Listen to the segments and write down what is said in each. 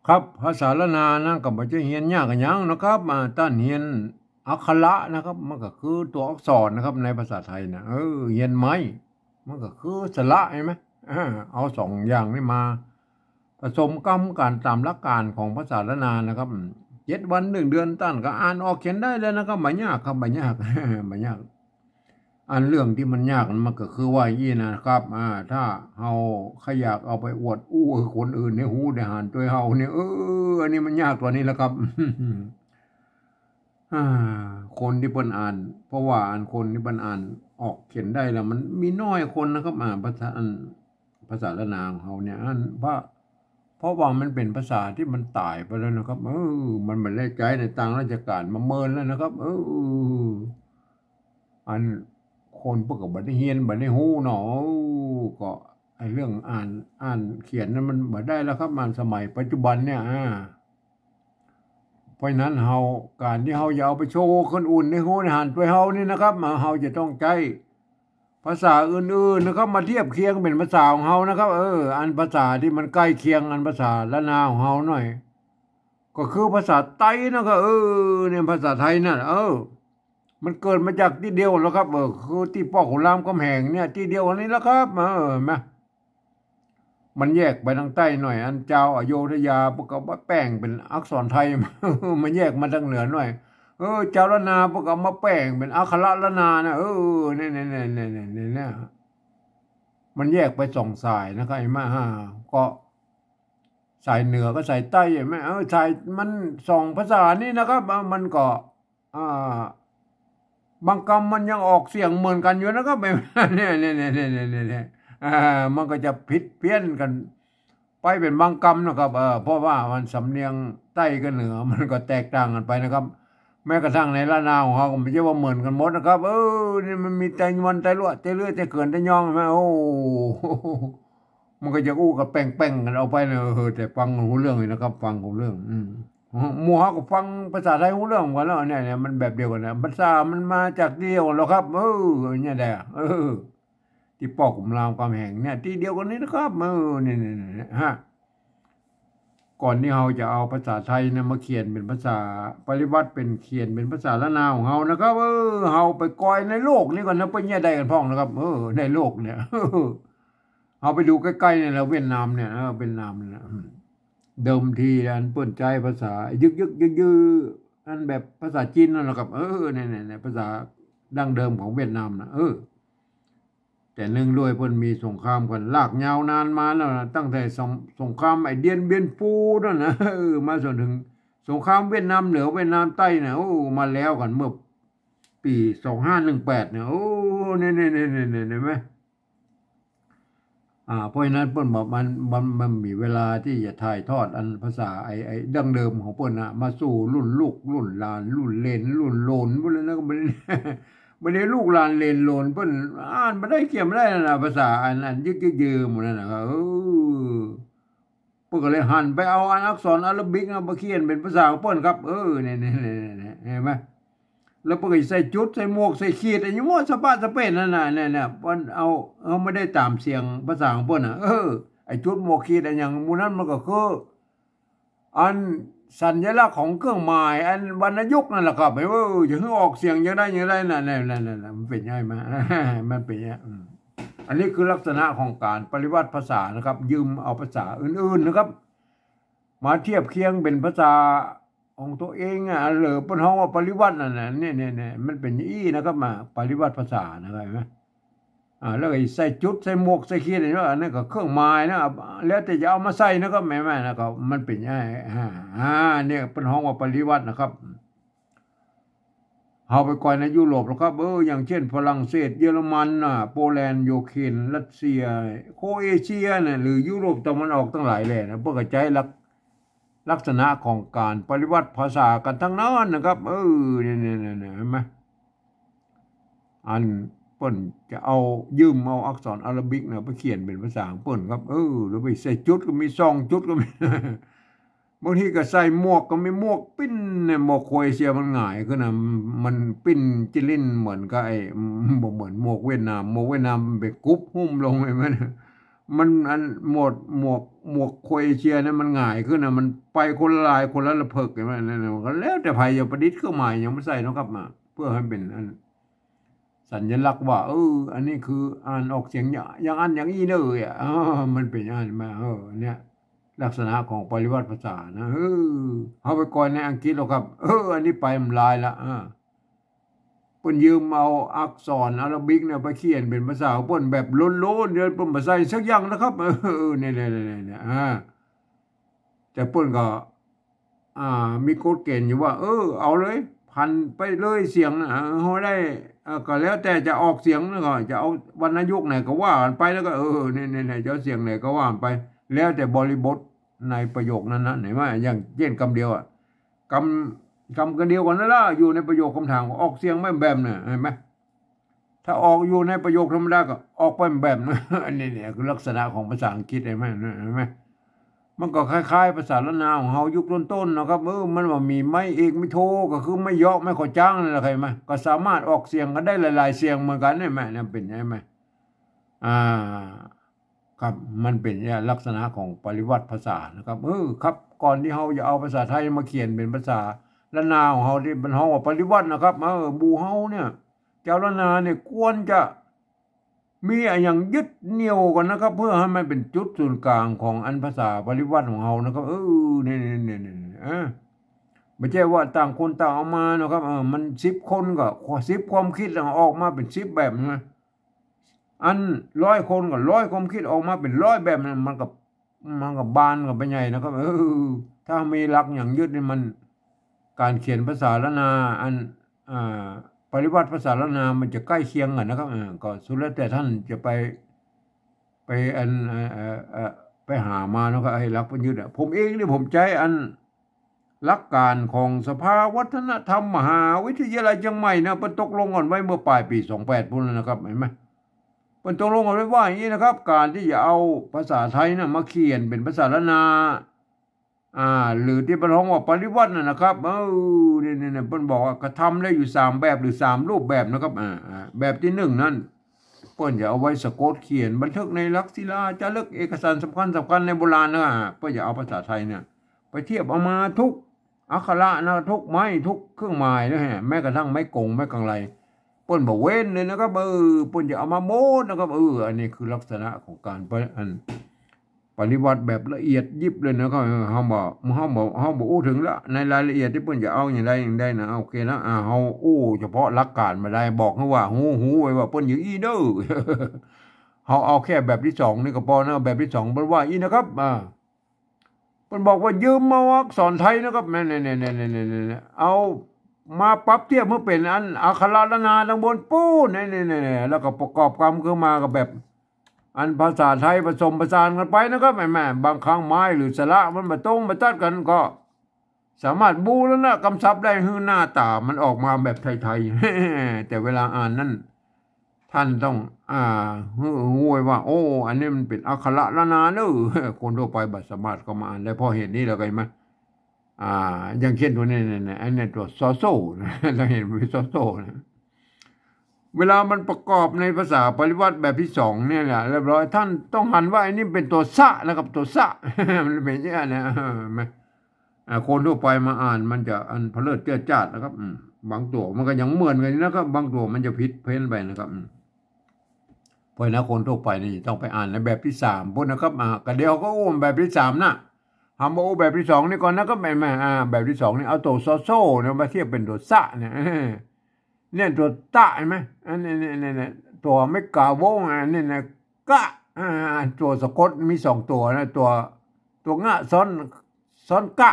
ครับภาษาละนานะก็บ่จะเรียนยากกันหยังนะครับต้านเรียนอักขระนะครับมันก็คือตัวอักษรนะครับในภาษาไทยนะเรียนไหมมันก็คือสระใช่ไหมเอาสองอย่างนี้มาผสมกันตามหลักการของภาษาละนานะครับ7 วัน1 เดือนต้านก็อ่านออกเขียนได้เลยนะครับบ่ยากครับบ่ยากบ่ยาก อันเรื่องที่มันยากมันก็คือว่ายี่นะครับถ้าเฮาขยากเอาไปอวดอู้คนอื่นในหูในหานตัวเฮาเนี่ยอันนี้มันยากกว่านี้แล้วครับอ่าคนที่เปิ้นอ่านเพราะว่าคนที่เปิ้นอ่านออกเขียนได้แล้วมันมีน้อยคนนะครับภาษาละนางเฮาเนี่ยเพราะว่ามันเป็นภาษาที่มันตายไปแล้วนะครับมันไม่ได้ใช้ในต่างราชการมาเมินแล้วนะครับอันคนพวกก็บ่ได้เรียนบ่ได้ฮู้เนาะก็ไอ้เรื่องอ่านเขียนนั้นมันบ่ได้แล้วครับมันสมัยปัจจุบันเนี่ยเพราะฉะนั้นการที่เฮาจะเอาไปโชว์คนอื่นในฮู้ในหันตัวเฮานี่นะครับเฮาจะต้องใช้ภาษาอื่นๆนะครับมาเทียบเคียงเป็นภาษาของเฮานะครับอันภาษาที่มันใกล้เคียงอันภาษาละนาของเฮาหน่อยก็คือภาษาไต้นะครับเนี่ยภาษาไทยนั่นมันเกิดมาจากที่เดียวแล้วครับคือที่พ่อขุนรามคำแหงเนี่ยที่เดียวกันนี้แล้วครับมามันแยกไปทางใต้หน่อยอันเจ้าอโยธยาพวกเขาแป้งเป็นอักษรไทยมันแยกมาทางเหนือหน่อยเจ้าละนาพวกเขามาแป้งเป็นอักขระละนานะเนี่ยมันแยกไปสองสายนะครับไอ้มาก็สายเหนือก็สายใต้ใช่ไหมสายมันสองภาษานี่นะครับมันก็อ่า บางคำมันยังออกเสียงเหมือนกันอยู่นะครับเนี่ยมันก็จะผิดเพี้ยนกันไปเป็นบางคำนะครับเพราะว่ามันสำเนียงใต้กับเหนือมันก็แตกต่างกันไปนะครับแม้กระทั่งในละนาวของเขาก็ไม่ใช่ว่าเหมือนกันหมดนะครับนี่มันมีแต่ยวนแต่ลวดแต่เลือดแต่เกินแต่ย่องใช่ไหมมันก็จะอู้กับแป้งกันเอาไปเลยแต่ฟังรู้เรื่องเลยนะครับฟังรู้เรื่องหมู่เฮาก็ฟังภาษาไทยรู้เรื่องกันแล้วเนี่ยมันแบบเดียวกันนะภาษามันมาจากเดียวกันแล้วครับเนี่ยแหละที่ปอกขุมรามคำแหงเนี่ยที่เดียวกันนี้นะครับเนี่ยฮะก่อนที่เฮาจะเอาภาษาไทยเนี่ยมาเขียนเป็นภาษาปริวัติเป็นเขียนเป็นภาษาละนาวของเฮานะครับเฮาไปกอยในโลกนี่ก่อนนะเป็นแย่ใดกันพ้องนะครับในโลกเนี่ยเอาไปดูใกล้ๆเนี่ยแล้วเวียดนามเนี่ยเวียดนามเนี่ยเดิมทีอันเปิ่นใจภาษายึกอันแบบภาษาจีนนั่นแหละครับเนี่ยภาษาดั้งเดิมของเวียดนามนะแต่เนื่องด้วยเพิ่นมีสงครามกันลากยาวนานมาแล้วนะตั้งแต่สงครามไอเดียนเบียนฟูนั่นนะมาจนถึงสงครามเวียดนามเหนือเวียดนามใต้เนี่ยมาแล้วกันเมื่อปี2518เนี่ยเนี่ยไหมเพราะฉะนั้นเปิ้นบอกมันมีเวลาที่จะถ่ายทอดอันภาษาไอ้ดั้งเดิมของเปิ้นมาสู่รุ่นลูกรุ่นหลานรุ่นเลนรุ่นโลนพวกนั้นก็ไม่ได้ลูกหลานเลนโลนเปิ้นอ่านไม่ได้เขียนไม่ได้นะภาษาอันยึกยืมนั่นนะครับเปิ้นก็เลยหันไปเอาอักษรอาหรับิกมาเขียนเป็นภาษาของเปิ้นครับเนี่ยเห็นไหม แล้วปกติใส่จุดใส่หมวกใส่ขีดอะไรอย่างมั่วสะบัดสะเพ็ดนั่นน่ะเนี่ยเปิ้นเอาไม่ได้ตามเสียงภาษาของเปิ้นไอ้จุดหมวกขีดอันอย่างมูนั้นมันก็คืออันสัญลักษณ์ของเครื่องหมายอันวรรณยุกต์นั่นแหละครับจะให้ออกเสียงยังได้นั่นมันเป็นยังไงมามันเป็นอย่างอันนี้คือลักษณะของการปริวัติภาษานะครับยืมเอาภาษาอื่นๆนะครับมาเทียบเคียงเป็นภาษาของตัวเองหรือเป็นห้องว่าปริวัตินั่นน่ะเนี่ยมันเป็นนะครับมาปริวัติภาษานะครับเห็นไหมแล้วก็ใส่จุดใส่หมวกใส่ขีดอะไรนั่นก็เครื่องหมายนะแล้วแต่จะเอามาใส่นะครับแม่นะครับมันเป็นเนี่ยเป็นห้องว่าปริวัตินะครับเอาไปก่อนในยุโรปนะครับอย่างเช่นฝรั่งเศสเยอรมันโปแลนด์ยูเครนรัสเซียโครเอเชียเนี่ยหรือยุโรปตะวันออกทั้งหลายแหล่นะเพื่อใช้ลักษณะของการปริวัติภาษากันทั้งนั้นนะครับเนี่ยเห็นไหมอันเปิ้นจะเอายืมเอาอักษรอาหรับิกนะไปเขียนเป็นภาษาเปิ้นครับหรือไปใส่จุดก็มี2 จุดก็มีบางทีก็ใส่หมวกก็มีหมวกปิ้นเนี่ยหมวกโครเอเชียมันง่ายคือนะมันปิ้นจิลินเหมือนกับบ่เหมือนหมวกเวียดนามหมวกเวียดนามไปกุ๊บหุ้มลงไปมัน มันอันหมวกโครเอเชียเนี่ยมันง่ายขึ้นนะมันไปคนละลายคนละเพิกอย่างนั้นนะมันก็แล้วแต่ไผจะประดิษฐ์เครื่องหมายยังไม่ใส่นะครับมาเพื่อให้เป็นอันสัญลักษณ์ว่าอันนี้คืออ่านออกเสียงอย่างอันอย่างนี้เลยมันเป็นอย่างนั้นมาเนี่ยลักษณะของปริวัติภาษานะเอาไปก่อนในอังกฤษหรอกครับอันนี้ไปมันลายละเปิ้นยืมเอาอักษรอาราบิกเนี่ยไปเขียนเป็นภาษาเปิ้นแบบโล้นๆเดี๋ยวเปิ้นบ่ใส่สักอย่างนะครับเนี่ยแต่เปิ้นก็มีกฎเกณฑ์อยู่ว่าเอาเลยพันไปเลยเสียงนะเฮาได้ก็แล้วแต่จะออกเสียงนะก็จะเอาวรรณยุกต์ไหนก็ว่ากันไปแล้วก็เนี่ยจะเอาเสียงไหนก็ว่าไปแล้วแต่บริบทในประโยคนั้นนะเห็นไหมอย่างเช่นคำเดียวคำกันเดียวกันนั่นละอยู่ในประโยคคำถามออกเสียงไม่แบบเนี่ยเห็นไหมถ้าออกอยู่ในประโยคธรรมดาก็ออกไปแบบนะอันนี้เนี่ยคือลักษณะของภาษาอังกฤษเห็นไหมมันก็คล้ายๆภาษาละนาของเฮายุคต้นๆนะครับมันว่ามีไม่เอกไม่โทก็คือไม่เยาะไม่ขอจ้างนั่นแหละใครไหมก็สามารถออกเสียงกันได้หลายๆเสียงเหมือนกันเห็นไหมเนี่ยเป็นใช่ไหมครับมันเป็นลักษณะของปริวัติภาษานะครับครับก่อนที่เฮาจะเอาภาษาไทยมาเขียนเป็นภาษาละนาของเฮาที่เป็นเฮาว่าปริวัตินะครับบูเฮาเนี่ยเจ้าละนาเนี่ยควรจะมีอย่างยึดเหนี่ยวกันนะครับเพื่อให้มันเป็นจุดศูนย์กลางของอันภาษาปริวัติของเฮานะครับนี่ไม่ใช่ว่าต่างคนต่างเอามานะครับมัน10 คนก็10ความคิดแล้วออกมาเป็น10แบบนะอัน100 คนก็100ความคิดออกมาเป็น100แบบมันก็บานกับไปใหญ่นะครับถ้ามีหลักอย่างยึดนี่มันการเขียนภาษาละนาอันปริวัติภาษาละนามันจะใกล้เคียงกันนะครับก็สุดแล้วแต่ท่านจะไปไปหามานะครับไอ้หลักประยุทธ์ผมเองนี่ผมใจอันหลักการของสภาวัฒนธรรมมหาวิทยาลัยเชียงใหม่นะเพิ่นตกลงกันไว้เมื่อปลายปี28พุ่นนะครับเห็นไหมเพิ่นตกลงกันไว้ว่าอย่างนี้นะครับการที่จะเอาภาษาไทยนะมาเขียนเป็นภาษาละนาหรือที่เป็นห้องว่าปริวัตินะครับเนี่ยเพิ่นบอกว่ากระทำได้อยู่3แบบหรือ3รูปแบบนะครับแบบที่1นั้นเพิ่นจะเอาไว้สะกดเขียนบันทึกในลักษณ์ศิลาจารึกเอกสารสำคัญในโบราณนะเพิ่นจะเอาภาษาไทยเนี่ยไปเทียบเอามาทุกอักขระนะทุกไม้ทุกเครื่องหมายนะฮะแม้กระทั่งไม้กงไม้กังไรเพิ่นบอกเว้นเลยนะครับเพิ่นจะเอามาโม้นะครับอันนี้คือลักษณะของการปฏิวัติแบบละเอียดยิบเลยนะครับเฮาบอกถึงละในรายละเอียดที่เพิ่นจะเอาอย่างใดนะโอเคนะเฮาเฉพาะหลักการมาได้บอกเขาว่าหูไว้ว่าเพิ่นอยู่อีเด้อเฮาเอาแค่แบบที่2นี่ก็พอนะแบบที่2เพิ่นว่าอีนะครับเพิ่นบอกว่ายืมมาอักษรไทยนะครับนี่เอามาปรับเทียบเมื่อเป็นอันอักขระละนาทั้งบนปูนี่แล้วก็ประกอบกรรมขึ้นมากับแบบอันภาษาไทยผสมผสานกันไปนะครับแม่บางครั้งไม้หรือสระมันมาตรงมาตัดกันก็สามารถบูรณะกำชับได้ให้หน้าตามันออกมาแบบไทยๆแต่เวลาอ่านนั้นท่านต้องหูไว้ว่าอันนี้มันเป็นอักขระละนาเนอะคนทั่วไปบัดสามารถก็มาอ่านได้พอเห็นนี่แล้วกันไหมอย่างเช่นตัวนี้อันนี้ตัวซอโซ่เราเห็นเป็นซอโซ่นะเวลามันประกอบในภาษาปริวัติแบบที่2เนี่ยแหละเรียบร้อยท่านต้องหันว่าอันนี้เป็นตัวสะนะครับตัวสะมันเป็นอย่างนี้นะคนทั่วไปมาอ่านมันจะอันเพลิดเจือจาดนะครับบางตัวมันก็ยังเหมือนกันนะครับบางตัวมันจะผิดเพี้ยนไปนะครับเพราะนั้นคนทั่วไปนี่ต้องไปอ่านในแบบที่3พุ่นนะครับก็เดี๋ยวก็แบบที่3นะทำแบบที่2นี่ก่อนนะครับแม่แบบที่2นี่เอาตัวโซ่เนี่ยมาเทียบเป็นตัวสะเนี่ยตัวตะเห็นไหมอันนี้ตัวไม่กาโวงอันนี้นะกะตัวสะกดมี2ตัวนะตัวงะซ้อนกะ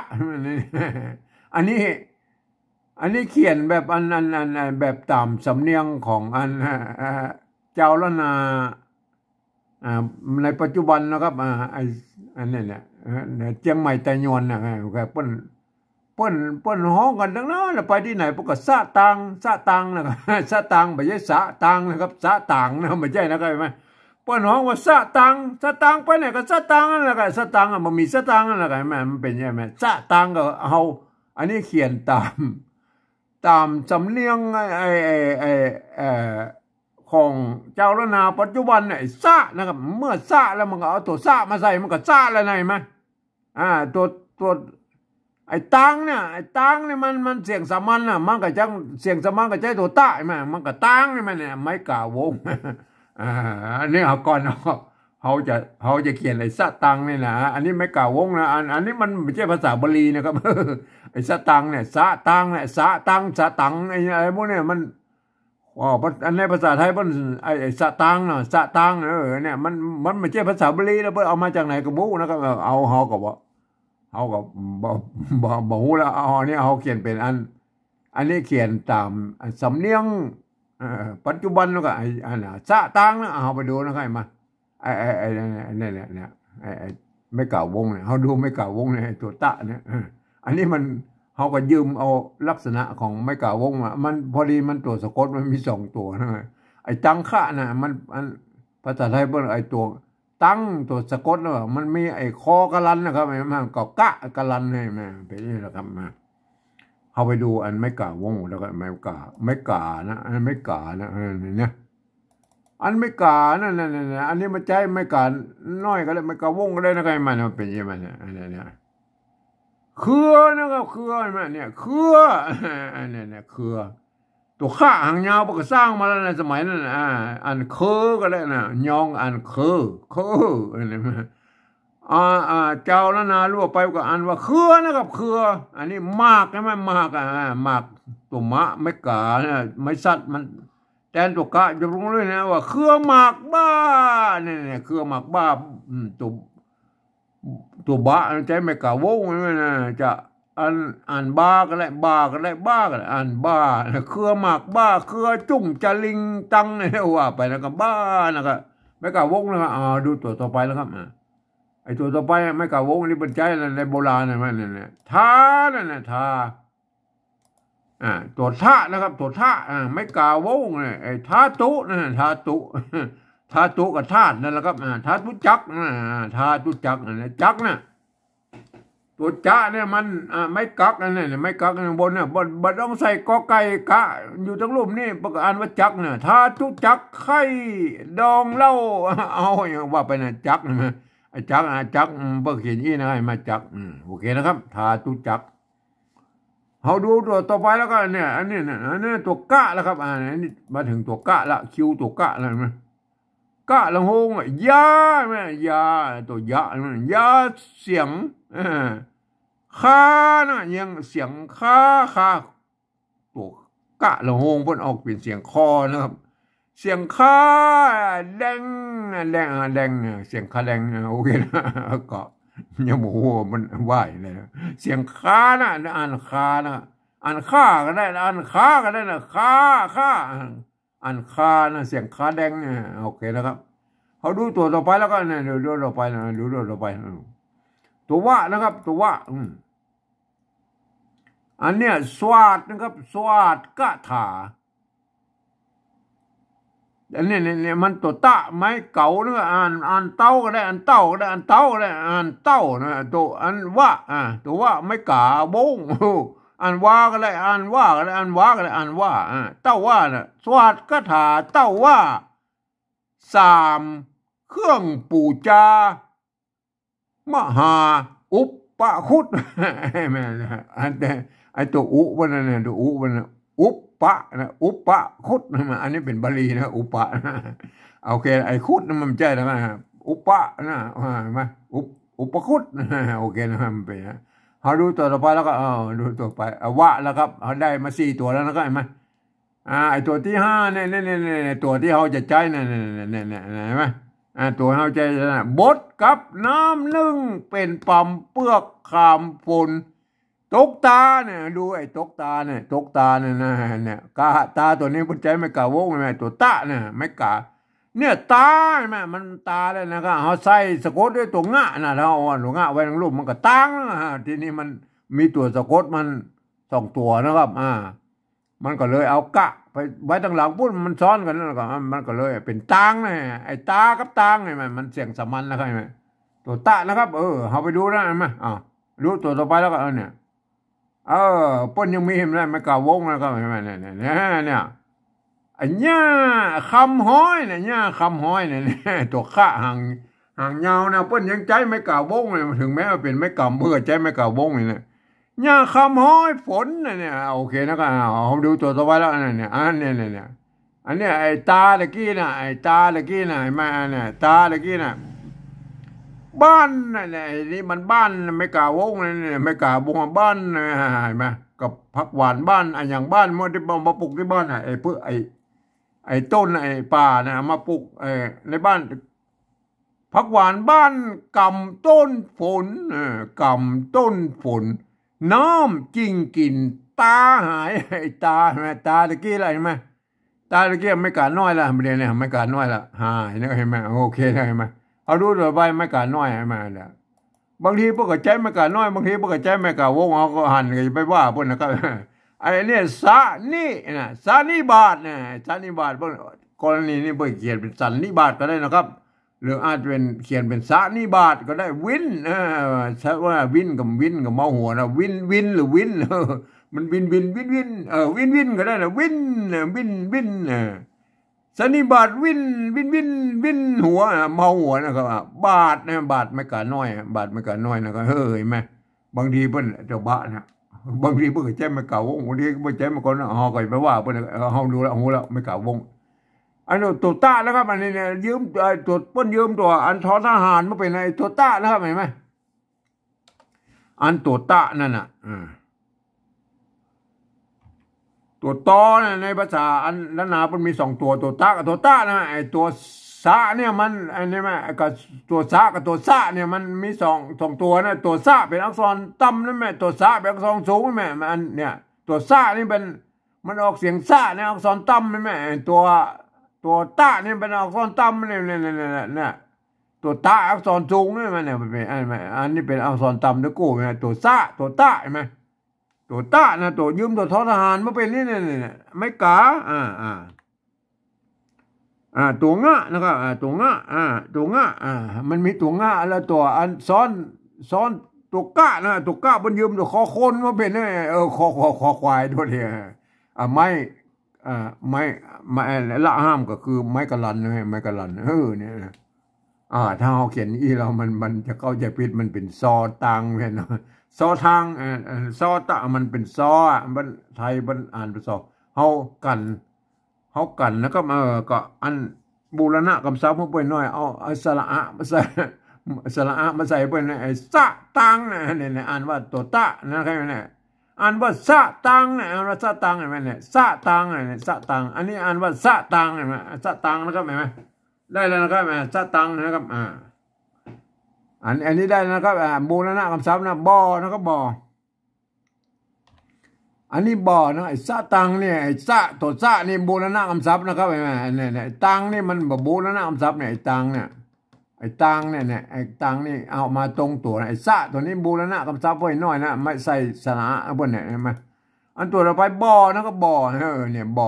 อันนี้เขียนแบบอันแบบตามสำเนียงของอันเจ้าละนาในปัจจุบันนะครับอันนี้เนี่ยเจียงใหม่ไต้หวันนะเปิ้นฮ้องกันทั้งนั้นแล้วไปที่ไหนพวกก็สะตังนะครับสะตังไม่ใช่สะตังนะครับสะตังนะไม่ใช่นะครับไหมเปิ้นฮ้องว่าสะตังไปไหนก็สะตังนั่นแหละครับสะตังมันมีสะตังนั่นแหละครับมันเป็นยังไงสะตังก็เอาอันนี้เขียนตามสำเนียงข ของเจ้าละนาปัจจุบันเนี่ยซะนะครับเมื่อซะแล้วมันก็เอาตัวซะมาใส่มันก็ซะแล้วไงมั้ยตัวไอ้ตังเนี่ยมันเสียงสามัญน่ะมันก็จังเสียงสามัญก็ใจตัวตะมันก็ตังนี่มันเนี่ยไม่กล่าววงอันนี้เอาก่อนเขาจะเขียนไอ้สะตังนี่นะอันนี้ไม่กล่าววงนะอันนี้มันไม่ใช่ภาษาบาลีนะครับไอ้สะตังเนี่ยสะตังเนี่ยสะตังไอ้พวกเนี่ยมันอันในภาษาไทยมันไอ้สะตังเนาะสะตังเนี่ยมันไม่ใช่ภาษาบาลีแล้วเพิ่นเอามาจากไหนก็บ่นะครับเอาเฮาก็บ่ฮู้แล้วเอาอันนี้เฮาเขียนเป็นอันนี้เขียนตามสำเนียงปัจจุบันแล้วก็ไอ้อันน่ะสะตังนะเอาไปดูนะครับมาไอ้นี่แหละเนี่ยไอ้ไม่กล่าววงเนี่ยเฮาดูไม่กล่าววงเนี่ยตัวตะเนี่ยอันนี้มันเขาก็ยืมเอาลักษณะของไม่กล่าววงมันพอดีมันตัวสะกดมันมี2ตัวนะไอ้ตังคะน่ะมันภาษาไทยเพิ่นไอ้ตัวตั้งตัวสะกดแล้วมันมีไอ้คอกะลันนะครับมันก็กะกะลันให้มาเป็นนี่แหละครับมาเอาไปดูอันไม่กล่าววงแล้วก็ไม่กล่านะอันไม่กล่านะเนี่ยอันไม่กล่านั่นอันนี้มันใจไม่กล่าน้อยก็ได้ไม่กล่าวงก็ได้นะครับมันเป็นยังไงเนี่ยอันนี้เครือนะครับเครือเนี่ยเครือเนี่ยเครือตัวข้าหางยาวก็สร้างมาแล้วในสมัยนั้นอันเคอก็ได้นะยองอันเคออะไรมาเจ้าละนารั่วไปก็อันว่าเครือนะครับเครืออันนี้มากใช่ไหมมากมากตัวมะไม่กาเนี่ยไม่สัตว์มันแทนตัวกะจะรู้เลยนะว่าเครือหมากบ้าเนี่ยเครือหมากบ้าตัวบ้าใจไม่กล่าววงนี่นะจะอ่านบ้าก็ได้บ้าก็ได้อ่านบ้าเครือหมากบ้าเครือจุ่งจะลิงตังเนี่ยว่าไปแล้วก็บ้านะครับไม่กล่าววงนะครับดูตัวต่อไปแล้วครับไอ้ตัวต่อไปไม่กล่าววงนี่เป็นใจในโบราณนะมันเนี่ยท่านั่นนะท่าตัวท่านะครับตัวท่าไม่กล่าววงเนี่ยไอ้ท่าตุนั่นท่าตุกับธาตุนั่นแหละครับธาตุจักธาตุจักนะจักนะตัวจะเนี่ยมันไม่กักนั่นเนี่ยไม่กักข้างบนเนี่ยบนต้องใส่กอไก่กะอยู่ทั้งรูปนี่ประกาศว่าจักเนี่ยธาตุจักไข่ดองเหล้าเอาอย่างว่าไปนะจักนะไอ้จักเพิ่งเขียนยี่นะให้มาจักโอเคนะครับธาตุจักเขาดูตัวต่อไปแล้วก็เนี่ยอันนี้ตัวกะแล้วครับอันนี้มาถึงตัวกะละคิวตัวกะแล้วนะกะละหงยาแม่ยาตัวยายาเสียงคานะยังเสียงคาตัวกะละหงเพิ่นออกเป็นเสียงคอนะครับเสียงคาแดงเสียงคาแดงโอเคนะก็ยังโมโหมันไหวเลยเสียงคานะอ่านคานะอ่านค่าก็ได้อ่านคาก็ได้นะคาอ่านคานะเสียงคาแดงโอเคนะครับเขาดูตัวต่อไปแล้วก็เนี่ยดูต่อไปนะดูต่อไปตัวว่านะครับตัวว่าอันเนี้ยสวัสดนะครับสวัสดกะถาอันนี้เนี่ยมันตัวตะไม้เก่านะอ่านเต้าก็ได้อ่านเต้าก็ได้อ่านเต้าก็ได้อ่านเต้านะตัวอันว่าตัวว่าไม่กาบงอ่านว่าก็ได้อ่านว่าก็ได้อ่านว่าก็ได้อ่านว่าเต้าว่านะสวัสดกะถาเต้าว่า3เครื่องปูจามหาอุปปะคุตแม่ไอ้ตัวอุมันน่ะตัวอุมันอุปปะนะอุปปะคุตอันนี้เป็นบาลีนะอุปปะโอเคไอ้คุตมันใช่แล้วนะอุปปะนะมาอุปปะคุตโอเคนะมันเป็นเขาดูตัวต่อไปแล้วก็ดูตัวไปวะแล้วครับเขาได้มา4ตัวแล้วนะครับเห็นไหมไอ้ตัวที่5เนี่ยตัวที่เขาจะใช้เนี่ยเห็นไหมตัวเขาใจบดกับน้ำนึ่งเป็นปั๊มเปลือกขามฝนตกตาเนี่ยดูไอ้ตกตาเนี่ยกาตาตัวนี้พุทธใจไม่กะวงไหมตัวตาเนี่ยไม่กะเนี่ยตาไหมมันตาเลยนะครับเขาใส่สะกดด้วยตัวงะนะเราเอาตัวงะไว้ในรูปมันก็ตั้งทีนี้มันมีตัวสะกดมัน2ตัวนะครับมันก็เลยเอากะไปไว้ตั้งหลังพุ่นมันซ้อนกันแล้วก็มันก็เลยเป็นตางเนี่ยไอ้ตากับตางเนี่ยมันเสียงสมัญนะครับตัวตะนะครับเอาไปดูนะไหมดูตัวต่อไปแล้วก็เนี่ยป้นยังมีเห็นไหมไม่กล่าววงนะครับเห็นไหมเนี่ย ไอ้หญ้าคำห้อยเนี่ยหญ้าคำห้อยเนี่ยตัวข้าห่างยาวนะเปิ้นยังใจไม่กล่าววงเลยถึงแม้ว่าเป็นไม่กล่าวเบื่อใจไม่กล่าววงเลยหญ้าคำห้อยฝนเนี่ยโอเคนะก็เอาดูตัวต่อไปแล้วเนี่ยอันเนี่ยอันนี้ไอ้ตาตะกี้น่ะไอ้ตาตะกี้น่ะมาเนี่ยตาตะกี้น่ะบ้านเนี่ยไอ้นี่มันบ้านไม่กล่าววงเนี่ยไม่กล่าววงบ้านเห็นไหมกับผักหวานบ้านไอ้อย่างบ้านเมื่อที่มาปลูกที่บ้านไอ้เพื่อไอ้ต้นไอ้ป่านะมาปลูกในบ้านผักหวานบ้านกำต้นฝนกำต้นฝนน้ำจริงกินตาหายไอ้ตาตาตะกี้อะไรไหมตาตะกี้ไม่การน้อยละไม่ได้เนี่ยไม่การน้อยละหายนะเห็นไหมโอเคได้ไหมเอาดูต่อไปไม่การน้อยให้มาเนี่ยบางทีพวกใจไม่การน้อยบางทีพวกใจไม่การวงเขาก็หันกันไปว่าพวกนะครับไอ้เนี่ยสานี่นะสานิบาตเนี่ยสานิบาตพวกกรณีนี้เปิดเขียนเป็นสันนิบาตก็ได้นะครับหรืออาจเป็นเขียนเป็นสานิบาตก็ได้วินใช่ว่าวินกับเมาหัวนะวินหรือวินมันวินวินก็ได้นะวินสันนิบาตวินหัวเมาหัวนะครับบาทนะบาทไม่กะน้อยบาทไม่กะน้อยนะครับเฮ้ยไหมบางทีเพิ่นเจ้าบ้านะบางทีเพิ่นก็ใจไม่กะวงบางทีเพิ่นใจไม่ก่อนเฮาก็ไปว่าเพิ่นเฮาดูแล้วฮู้แล้วไม่กะวงอันนี้ตัวต้านะครับอันนี้เนี่ยยืมตัวเพิ่นยืมตัวอันทอทหารมาเป็นไอ้ตัวต้านะครับเห็นไหมอันตัวต้านั่นน่ะตัวตอเนี่ยในภาษาอันล้านนามันมี2ตัวตากับตัวต้านะไอตัวสะเนี่ยมันอันนี้ไหมกับตัวสะกับตัวสะเนี่ยมันมีสองตัวนะตัวสะเป็นอักษรต่ำนั่นแม่ตัวสะเป็นอักษรสูงนั่นแม่มันเนี่ยตัวสะนี่เป็นมันออกเสียงสะเนี่ยอักษรต่ำนั่นแม่ตัวต้านี่เป็นอักษรต่ำเนี่ยตัวตาอักษรสูงนี่มันเนี่ยเป็นอันนี้เป็นอักษรต่ำนะกูเนี่ยตัวสะตัวต้าใช่ไหมตัวต้านะตัวยืมตัวทอทหารมาเป็นนี่เนี่ยไม่กาตัวงะนะครับตัวงะตัวงะมันมีตัวงะแล้วตัวอันซ้อนตัวกะนะตัวกะมันยืมตัวคอคนมาเป็นนี่คอควายด้วยเนี่ยไม่ละห้ามก็คือไม้กะลันนะไม้กะลันเนี่ยถ้าเราเขียนอีเรามันจะเข้าใจผิดมันเป็นซอตังเห็นไหมซอทางซอตะมันเป็นซอมันไทยมันอ่านเป็นซอเฮากันแล้วก็ก็อันบูรณะกับซับมาไปหน่อยเอาสระอะมาใส่ไปไอ้สะตังเนี่ยอ่านว่าตัวตะนะครับเนี่ยอ่านว่าสะตังเนี่ยอ่านว่าสะตังเห็นไหมเนี่ยสะตังเนี่ยสะตังอันนี้อ่านว่าสะตังเห็นไหมสะตังนะครับเห็นไหมได้แล้วนะครับสะตังนะครับอันนี้ได้นะครับบูรณะคำศัพท์นะบ่อนะครับบ่ออันนี้บ่อนะไอ้สะตังเนี่ยไอ้สะตัวสะนี่บูรณะคำศัพท์นะครับเนี่ยตังนี่มันบูรณะคำศัพท์เนี่ยไอ้ตังเนี่ยไอ้ตังเนี่ยไอ้ตังนี่เอามาตรงตัวไอ้สะตัวนี้บูรณะคำศัพท์ไว้น้อยนะไม่ใส่สระบนเนี่ยเห็นไหมอันตัวเราไปบ่อนะครับบ่อเนี่ยบ่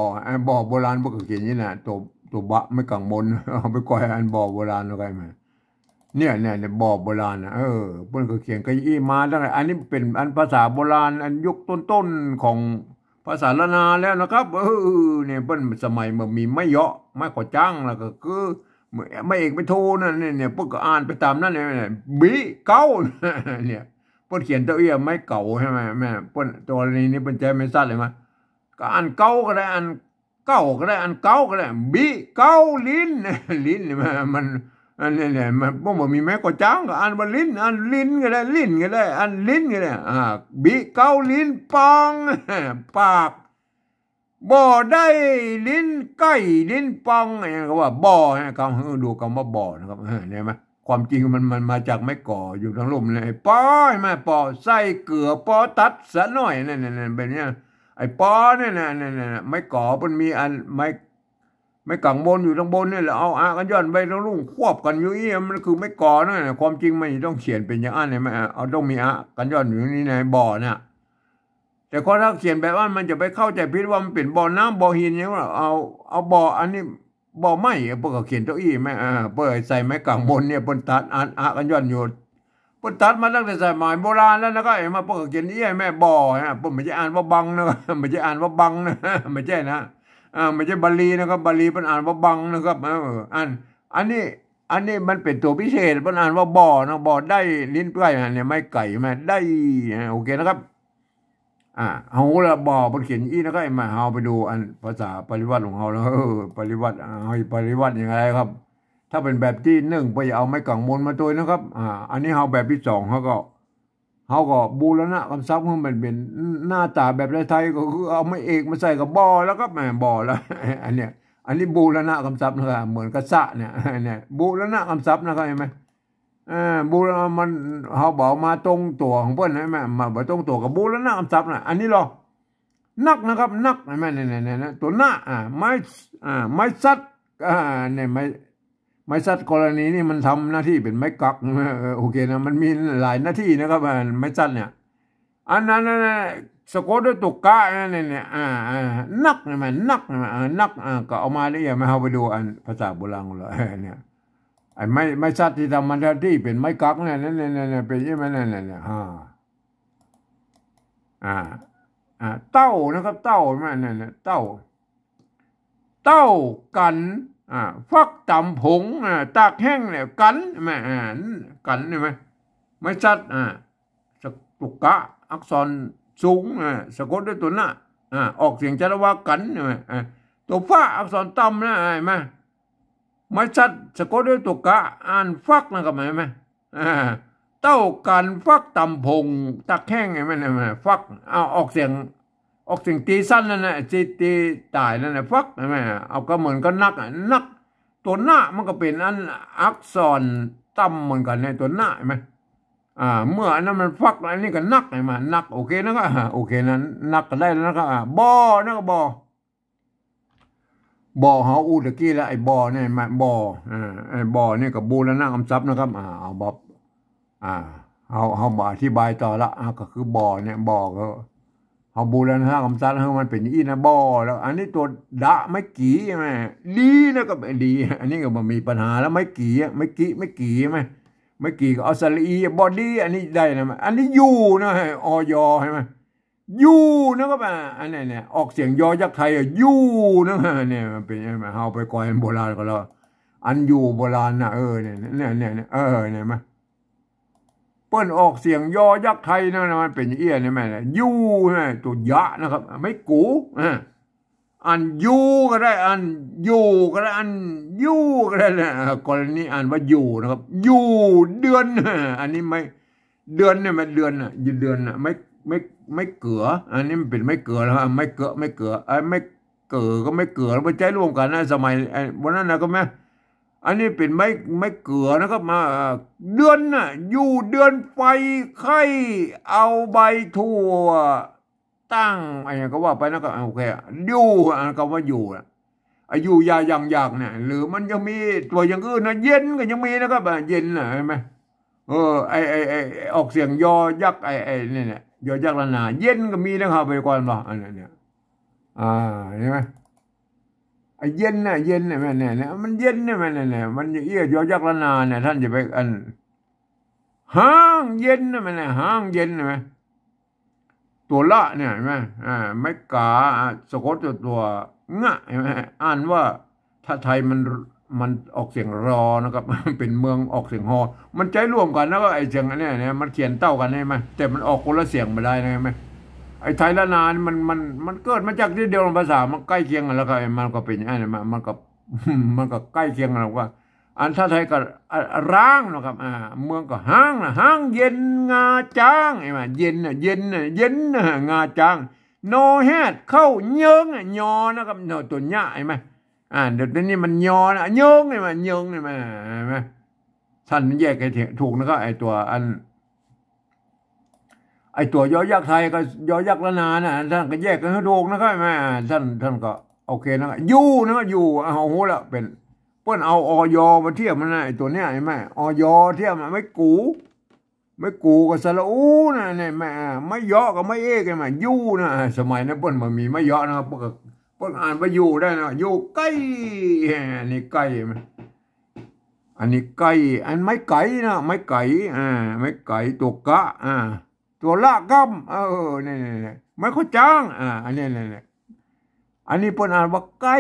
อโบราณพวกเขียนนี่นะตัวบะไม่กังบนเอาไปก่อยอันบ่อโบราณอะไรมาเนี่ยบ่อโบราณนะเพิ่นก็เขียนกะอี้มาตั้งแต่อันนี้เป็นอันภาษาโบราณอันยุคต้นๆของภาษาละนาแล้วนะครับเนี่ยเพิ่นสมัยมันมีไม่เยาะไม่ขอจ้างแล้วก็คือไม่เอกไม่โทนั่นเนี่ยเพิ่นก็อ่านไปตามนั้นเนี่ยบีเก้าเนี่ยเพิ่นเขียนตัวเอี้ยไม่เก่าใช่ไหมแม่เพิ่นตัวนี้เพิ่นใจไม่สั้นเลยมั้ยก็อ่านเก้าก็ได้อ่านเก้าก็ได้อ่านเก้าก็ได้บีเก้าลิ้นมันอันนี้เนี่ยมันพวกมันมีแม่ก็จ้างก็อันว่าลิ้นก็ได้ลิ้นก็ได้อันลิ้นก็ได้บิเกาลิ้นปองปากบ่อได้ลิ้นไก่ลิ้นปองอะไรก็ว่าบ่อคำดูคำว่าบ่อนะครับเนี่ยไหมความจริงมันมาจากไม้ก่ออยู่ทั้งลมเลยป้อยแม่ปอใส่เกลือปอตัดซะหน่อยเนี่ยเป็นเนี่ยไอ้ปอเนี่ยไม้ก่อมันมีอันไม่กังบนอยู่ตรงบนนี่แหละเอากันย้อนไปแล้วลุ่งควบกันอยู่มันคือไม่ก่อนั่นแหละความจริงมันต้องเขียนเป็นอย่างนั้นเนี่ยเอาต้องมีกันย้อนอยู่นี่ในบ่อเนี่ยแต่คนถ้าเขียนแบบว่ามันจะไปเข้าใจผิดว่ามันเป็นบ่อน้ำบ่อหินอย่างว่าเอาบ่ออันนี้บ่อไม้เพื่อเขียนตัวอี้ไม่เพื่อใส่ไม้กังบนเนี่ยปนตัดกันย้อนอยู่ปนตัดมาตั้งแต่สมัยโบราณแล้วนะก็มาเพื่อเขียนอี้แม่บ่อเพื่อไม่ใช่อ่านว่าบังนะไม่ใช่อ่านว่าบังนะไม่ใช่นะ ไม่ใช่บาลีนะครับบาลีมันอ่านว่าบังนะครับอันนี้มันเป็นตัวพิเศษมันอ่านว่าบ่อนะบ่อได้ลิ้นเปื่อยเนี่ยไม่ไก่มาได้โอเคนะครับเอาละบ่อมันเขียนอีนะครับมาเอาไปดูอันภาษาปริวัติของเขาแล้วปริวัติปริวัติยังไงครับถ้าเป็นแบบที่หนึ่งไปเอาไม้กังมนมาตัวนะครับอันนี้เอาแบบที่สองเขาก็บูรณะคำศัพท์ของมันเป็นหน้าตาแบบไทยก็คือเอาไม้เอกมาใส่กับบ่อแล้วก็แหมบ่อแล้วอันนี้บูรณะคำศัพท์นะครับเหมือนกระสะเนี่ยบูรณะคำศัพท์นะครับเห็นไหมบูรณะมันเขาบอกมาตรงตัวของเพื่อนใช่ไหมมาตรงตัวกับบูรณะคำศัพท์นะอันนี้หรอนักนะครับนักใช่ไหมเนี่ยตัวหน้าไม้ซัดเนี่ยไม้ซัดกรณีนี่มันทำหน้าที่เป็นไม้กักโอเคนะมันมีหลายหน้าที่นะครับไม้ซัดเนี่ยอันนั้นสะกดด้วยตุกกะเนี่ยนักใช่ไหมนักนักก็เอามาได้ยังไม่เอาไปดูอันภาษาโบราณเลยเนี่ยไอ้ไม้ซัดที่ทำมันหน้าที่เป็นไม้กักเนี่ยเป็นยังไงเนี่ยเต้านะครับเต้าแม่เนี่ยเต้ากันฟักตำผงตากแห้งเนี่ยกันแม่กันใช่ไหมไม่ชัดสตุกะอักษรสูงสะกดด้วยตัวหน้าออกเสียงจารวากันใช่ไหมตัวฟ้าอักษรต่ำนะใช่ไหมไม่ชัดสะกดด้วยตัวกะอ่านฟักนะครับใช่ไหมเต้ากันฟักตำผงตากแห้งใช่ไหมฟักออกเสียงตีสั้นนั่นนะตีตายนั่นนะฟักใช่ไหมเอาก็เหมือนก็นักตัวหน้ามันก็เป็นอันอักษรต่ำเหมือนกันในตัวหน้าใช่ไหมเมื่ออันนั้นมันฟักอันนี้ก็นักใช่ไหมนักโอเคนะครับโอเคนั้นนักก็ได้แล้วนะครับบ่อนะก็บ่อเขาอูตะกี้แล้วไอ้บ่อเนี่ยมาบ่อไอ้บ่อเนี่ยกับบูรณะคำศัพท์นะครับเอาบอกเขาบอกอธิบายต่อละก็คือบ่อเนี่ยบ่อก็เขาบูรณะคำศัพท์ให้มันเป็นอีนะบ่อแล้วอันนี้ตัวดะไม่กี่ใช่ไหมดีนะก็ดีอันนี้ก็มันมีปัญหาแล้วไม่กี่ไหมไม่กี่ก็เอาสลีบอดี้อันนี้ได้นะอันนี้ยูนะออยใช่ไหมยูนะครับอันนี้เนี่ยออกเสียงยอยักษ์ไทยยูนะเนี่ยมันเป็นยังไงเอาไปก่อนโบราณก็แล้วอันยูโบราณนะเนี่ยเนี่ยมั้ยเปิ้นออกเสียงยอยักษ์ไทยนะมันเป็นเอี้ยเนี่ยแม่ยูนะตัวยะนะครับไม่กูอันยูก็ได้อันยูก็ได้อันยูก็ได้นะกรณีอ่านว่ายูนะครับยูเดือนอันนี้ไม่เดือนเนี่ยมันเดือนเดือนไม่เกืออันนี้มันเป็นไม่เกือแล้วไม่เกือไม่เกือไม่เกือก็ไม่เกือแล้วไปใจร่วมกันนะสมัยวันนั้นนะก็แม่อันนี้เป็นไม่เกือนะครับมาเดือนน่ะอยู่เดือนไฟไข่เอาใบทั่วตั้งอะไรก็ว่าไปนะก็โอเคอยู่ก็ว่าอยู่อายุยาอย่างเนี่ยหรือมันยังมีตัวอย่างอื่นนะเย็นก็ยังมีนะครับเย็นนะเห็นไหมไอออกเสียงยอยักษ์เนี่ยยอยักษ์ละนาเย็นก็มีนะครับไปก่อนบ่อันนี้เนี่ยเห็นไหมไอเย็นน่ะแม่เนี่ยมันเย็นเนี่ยแม่เนี่ยมันเอี้ยยอยักษ์ละนาเนี่ยท่านจะไปอันห้างเย็นนะแม่เนี่ยห้างเย็นใช่ไหมตัวละเนี่ยใช่ไหมไม่กาสะกดตัวงะใช่ไหมอ่านว่าถ้าไทยมันออกเสียงรอนะครับเป็นเมืองออกเสียงฮอมันใจร่วมกันนะว่าไอ้เสียงเนี่ยมันเขียนเต้ากันใช่ไหมแต่มันออกคนละเสียงไม่ได้นะใช่ไหมไอ้ไทยละนานมันเกิดมาจากที่เดียวกันภาษามันใกล้เคียงกันแล้วก็มันก็เป็นอะไรมันก็ใกล้เคียงกันแล้วว่าอันถ้าไทยก็ร้างนะครับเมืองก็ห้างนะห้างเย็นงาจ้างใช่ไหมเย็นงาจ้างโนแฮดเข้าเยิงยอนะครับโนตัวเนี้ยใช่ไหมเดี๋ยวนี้มันยอนะเยิงใช่ไหมเยิงใช่ไหมท่านแยกให้ถูกนะครับไอ้ตัวยอยักษ์ไทยก็ยอยักษ์ละนานะท่านก็แยกกันให้ถูกนะครับแม่ท่านก็โอเคนะครับยูนะครับยูเอาหูละเป็นเปิ้นเอาออยมาเทียบมันนะไอ้ตัวเนี้ยใช่ไหมออยเทียบมันไม่กูกับสระอูนะเนี่ยแม่ไม่ยอกับไม่เอกใช่ไหมยูนะสมัยนั้นเปิ้นมันมีไม่ยอนะครับเปิ้นอ่านว่ายูได้นะยูใกล้อันนี้ใกล้ไหมอันนี้ไก่อันไม่ไก่นะไม่ไก่ไม่ไก่ตัวกะตัวละกัมเนี่ยไม่เข้าจ้างอันนี้ อันนี้เปิ้นอ่านว่าไก่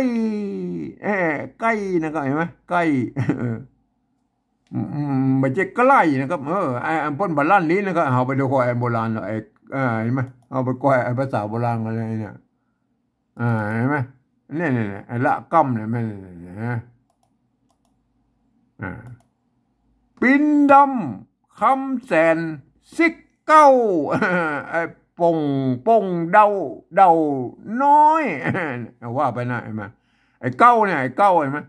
ไก่นะครับเห็นไหมไก่ไม่ใช่ใกล้นะครับไอ้เปิ้นบาลานนี้นะครับเอาไปดูควายโบราณไอ้เห็นไหมเอาไปควายไอ้ภาษาโบราณอะไรเนี่ยเห็นไหมเนี่ยไอ้ละกั้มเนี่ยมันปินดำคำแสนซิกเก้าไอ้ป่งเดาน้อยว่าไปนะเห็นไหมไอ้เก้าเนี่ยไอ้เก้าเห็นไหม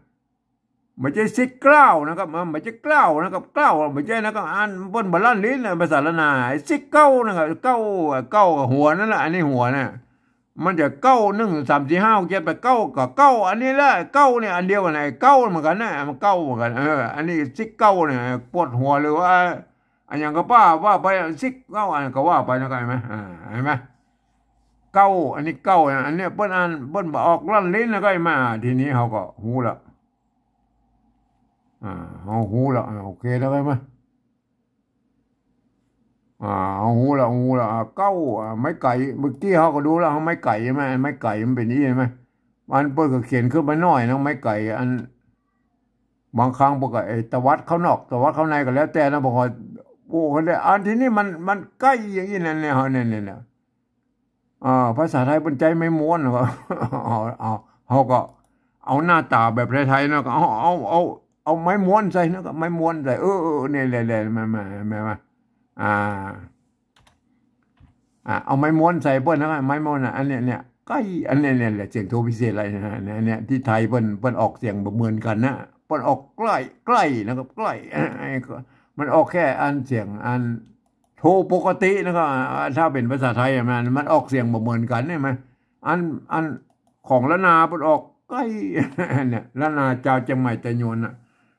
ไม่ใช่ซิกเก้านะครับไม่ใช่เก้านะครับเก้าไม่ใช่นะครับอันบนบาลานลิ้นภาษาละนาไอ้ซิกเก้านะครับเก้าหัวนั่นแหละอันนี้หัวเนี่ยมันจะเก้า1 2 3 4 5 6 7 8 9กับเก้าอันนี้แหละเก้าเนี่ยอันเดียวกันไอ้เก้าเหมือนกันนะมันเก้าเหมือนกันอันนี้ซิกเก้าเนี่ยปวดหัวหรือว่าอันอย่างก็ป้าว่าไปซิกเก้าอันก็ว่าไปนะครับเห็นไหมเห็นไหมเก้าอันนี้เก้าอันนี้เปิ้นออกลั่นลิ้นแล้วก็มาทีนี้เขาก็หูละเอาหูละโอเคแล้วไหมเอาหูละเก้าไม้ไก่เมื่อกี้เขาก็ดูแล้วเขาไม้ไก่ใช่ไหมไม้ไก่มันเป็นนี้ใช่ไหมมันเปิ้นก็เขียนขึ้นมาหน่อยนะไม้ไก่อันบางครั้งบอกไอ้ตะวัดเขานอกตะวัดเขาในก็แล้วแต่นะบอกว่าโอ้คนเดียอันที่นี่มันใกล้อย่างนี้นั่นเนี่ยเนี่ยภาษาไทยเป็นใจไม่ม้วนหรอกเขาก็เอาหน้าตาแบบไทยๆนะก็เอาไม้ม้วนใส่นะก็ไม้ม้วนใส่เนี่ยเลยมาเอาไม้ม้วนใส่เปิ้ลนะไม้ม้วนอันเนี้ยใกล้อันเนี้ยแหละเสียงโทพิเศษอะไรนะเนี่ยที่ไทยเปิ้ลออกเสียงเหมือนกันนะเปิ้ลออกใกล้นะครับใกล้มันออกแค่อันเสียงอันโทปกตินะครับถ้าเป็นภาษาไทยมันออกเสียงเหมือนกันใช่ไหมอันของละนาเปิ้ลออกใกล้เนี่ยละนาเจ้าจะใหม่แต่โยนนะ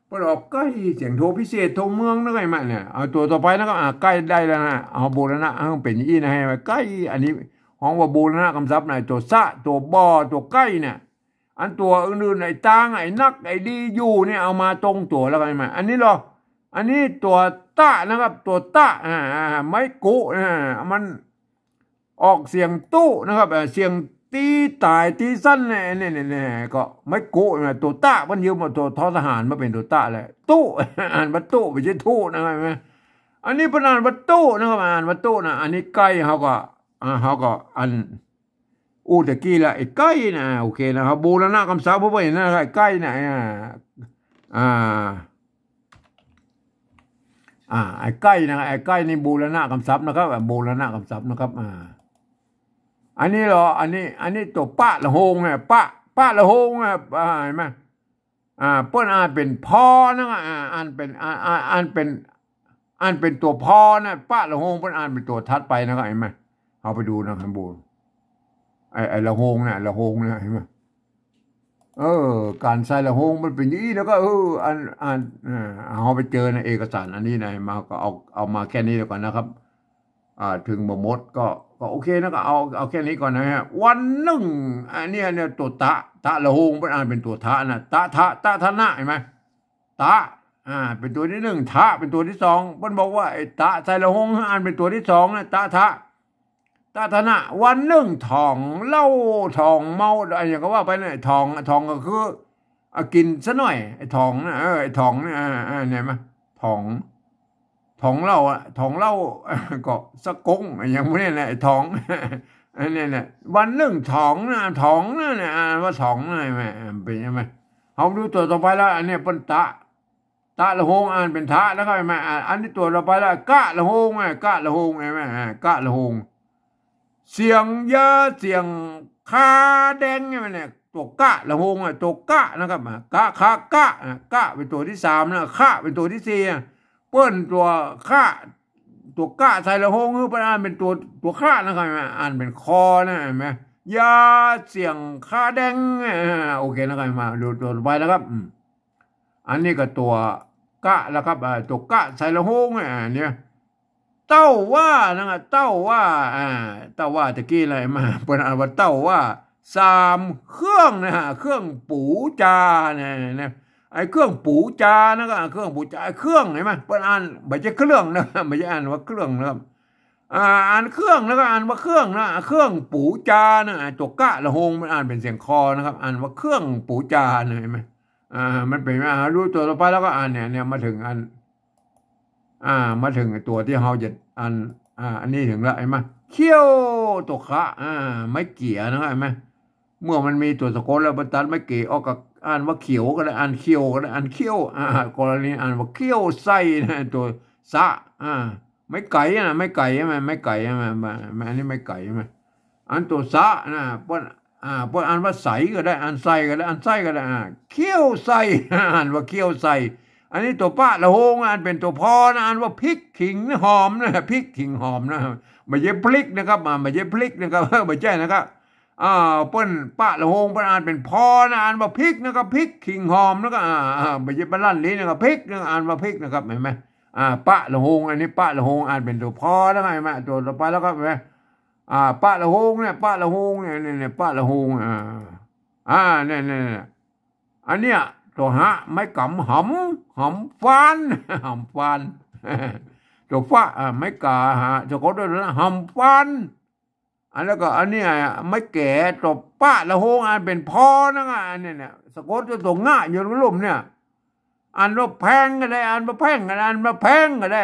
เปิ้ลออกใกล้เสียงโทพิเศษโทเมืองนั่นไงมาเนี่ยเอาตัวต่อไปนะครับใกล้ได้แล้วนะเอาโบราณะเป็นอย่างนี้นะให้ใกล้อันนี้ของว่าโบราณะคำศัพท์ไหนตัวซะตัวบอตัวใกล้เนี่ยอันตัวอื่นๆไอ้ตางไอ้นักไอ้ดีอยู่เนี่ยเอามาตรงตัวแล้วกันไหมอันนี้หรออันนี้ตัวตะนะครับตัวตะไม้กุมันออกเสียงตู้นะครับเสียงตีตายตีสั้นเนี่ยก็ไม้กุตัวตะมันยืมมาตัวทอทหารมาเป็นตัวตะเลยตู้อ่านวัตถุไม่ใช่ทู่นะครับไหมอันนี้เป็นอ่านวัตถุนะครับอ่านวัตถุนะอันนี้ใกล้เขาก็อันตะกี้ละไอ้ใกล้นะโอเคนะครับโบราณคำศัพท์พวกนี้นะใกล้นะไอ้ใกล้นะไอ้ใกล้ในโบราณคำศัพท์นะครับโบราณคำศัพท์นะครับอันนี้เหรออันนี้ตัวปะละโฮงเนี่ยปะละโฮงเห็นไหมเปิ้นอ่านเป็นพอนะอ่านเป็นตัวพอนะปะละโฮงเปิ้นอ่านเป็นตัวทัดไปนะครับเห็นไหมเอาไปดูนะครับบูไอ้ละโฮงเนี่ยละโฮงเนี่ยเห็นไหมการใส่ละโฮงมันเป็นอย่างนี้แล้วก็เอาไปเจอในเอกสารอันนี้นะมาก็เอามาแค่นี้แล้วก่อนนะครับถึงบ่หมดก็โอเคนะก็เอาแค่นี้ก่อนนะฮะวันหนึ่งอันนี้เนี่ยตัวตะละโฮงมันอ่านเป็นตัวทะนะตะทะนะเห็นไหมตะเป็นตัวที่หนึ่งทะเป็นตัวที่สองมันบอกว่าไอ้ตะใส่ละโฮงอ่านเป็นตัวที่สองนะตะทะนะวันหนึ่งทองเหล้าทองเมาอะไรอย่างก็ว่าไปเนี่ยทองก็คือกินซะหน่อยไอ้ทองนะไอ้ทองเนี่ยเนี่ยมั้ยทองเหล้าทองเหล้าก็สะกงอย่างพวกนี้แหละไอ้ทองอันนี้แหละวันหนึ่งทองนะเนี่ยว่าทองนะแม่เป็นยังไงเอาดูตัวต่อไปแล้วอันนี้เป็นตะละโฮงอ่านเป็นทะแล้วก็แม่อันนี้ตัวต่อไปแล้วกะละโฮงกะละโฮงแม่กะละโฮงเสียงเยอะเสียงคาแดงเนี่ยตัวกะละโฮงตัวกะนะครับกะเป็นตัวที่สามนะคะเป็นตัวที่สี่เปิ้นตัวคะตัวกะใส่ละโฮงคือเป็นอ่านเป็นตัวคะนะครับอ่านเป็นคอนะเห็นไหมยาเสียงคาแดงโอเคนะครับมาดูตัวต่อไปนะครับอันนี้ก็ตัวกะแล้วครับตัวกะใส่ละโฮงเนี่ยเต้าว่านะเต้าว่าตะกี้อะไรมาเป็นอ่านว่าเต้าว่า3เครื่องนะฮะเครื่องปูจาเนี่ยไอ้เครื่องปูจานะก็เครื่องปูจาเครื่องเห็นไหมเป็นอ่านไม่ใช่เครื่องนะไม่ใช่อ่านว่าเครื่องนะครับ อ่านเครื่องแล้วก็อ่านว่าเครื่องนะเครื่องปูจานะตัวกะละหงมันอ่านเป็นเสียงคอนะครับอ่านว่าเครื่องปูจาเห็นไหมมันเป็นรู้ตัวต่อไปแล้วก็อ่านเนี่ยมาถึงมาถึงตัวที่เราจะอ่านอันนี้ถึงแล้วเห็นไหมเขี้ยวตัวคะไม่เกี่ยนะครับเห็นไหมเมื่อมันมีตัวสะกดแล้วบรรทัดไม่เกี่ยออกกับอ่านว่าเขียวก็ได้อ่านเขียวก็ได้อ่านเขี้ยวกรณีอ่านว่าเขี้ยวไส้นะตัวสะไม่ไก่นะไม่ไก่ใช่ไหมไม่ไก่ใช่ไหมอันนี้ไม่ไก่ใช่ไหมอันตัวสะนะเปิ้นอ่านว่าใสก็ได้อ่านไส้ก็ได้อ่านไส้ก็ได้เขี้ยวไส้อ่านว่าเขี้ยวไส้อันนี้ตัวป้าละโหงอ่านเป็นตัวพอนะอ่านว่าพริกขิงหอมนะพริกขิงหอมนะไม่ใช่พริกนะครับไม่ใช่พริกนะครับไม่ใช่นะครับเปิ้นป้าละโหงเปิ้นอ่านเป็นพอนะอ่านว่าพริกนะครับพริกขิงหอมแล้วก็ไม่ใช่ปลาลั่นลิ้นนะครับพริกนะอ่านว่าพริกนะครับเห็นไหมปะละหงอันนี้ปะละหงอ่านเป็นตัวพอแล้วไงแม่ตัวต่อไปแล้วก็เห็นไหมปะละหงเนี่ยปะละหงเนี่ยปะละหงเนี่ยอันเนี้ยตัวหะไม่กำหำฟันหำฟันตัวฟ้าไม่กาจะก็ด้วยนะหำฟันอันแล้วก็อันนี้ไม่แก่ตัวปะละหงอ่านเป็นพอนะไงเนี่ยสะกดตัวง่ายอยู่ในลุ่มเนี่ยอ่านว่าแพงก็ได้อ่านว่าแพงก็ได้อ่านว่าแพงก็ได้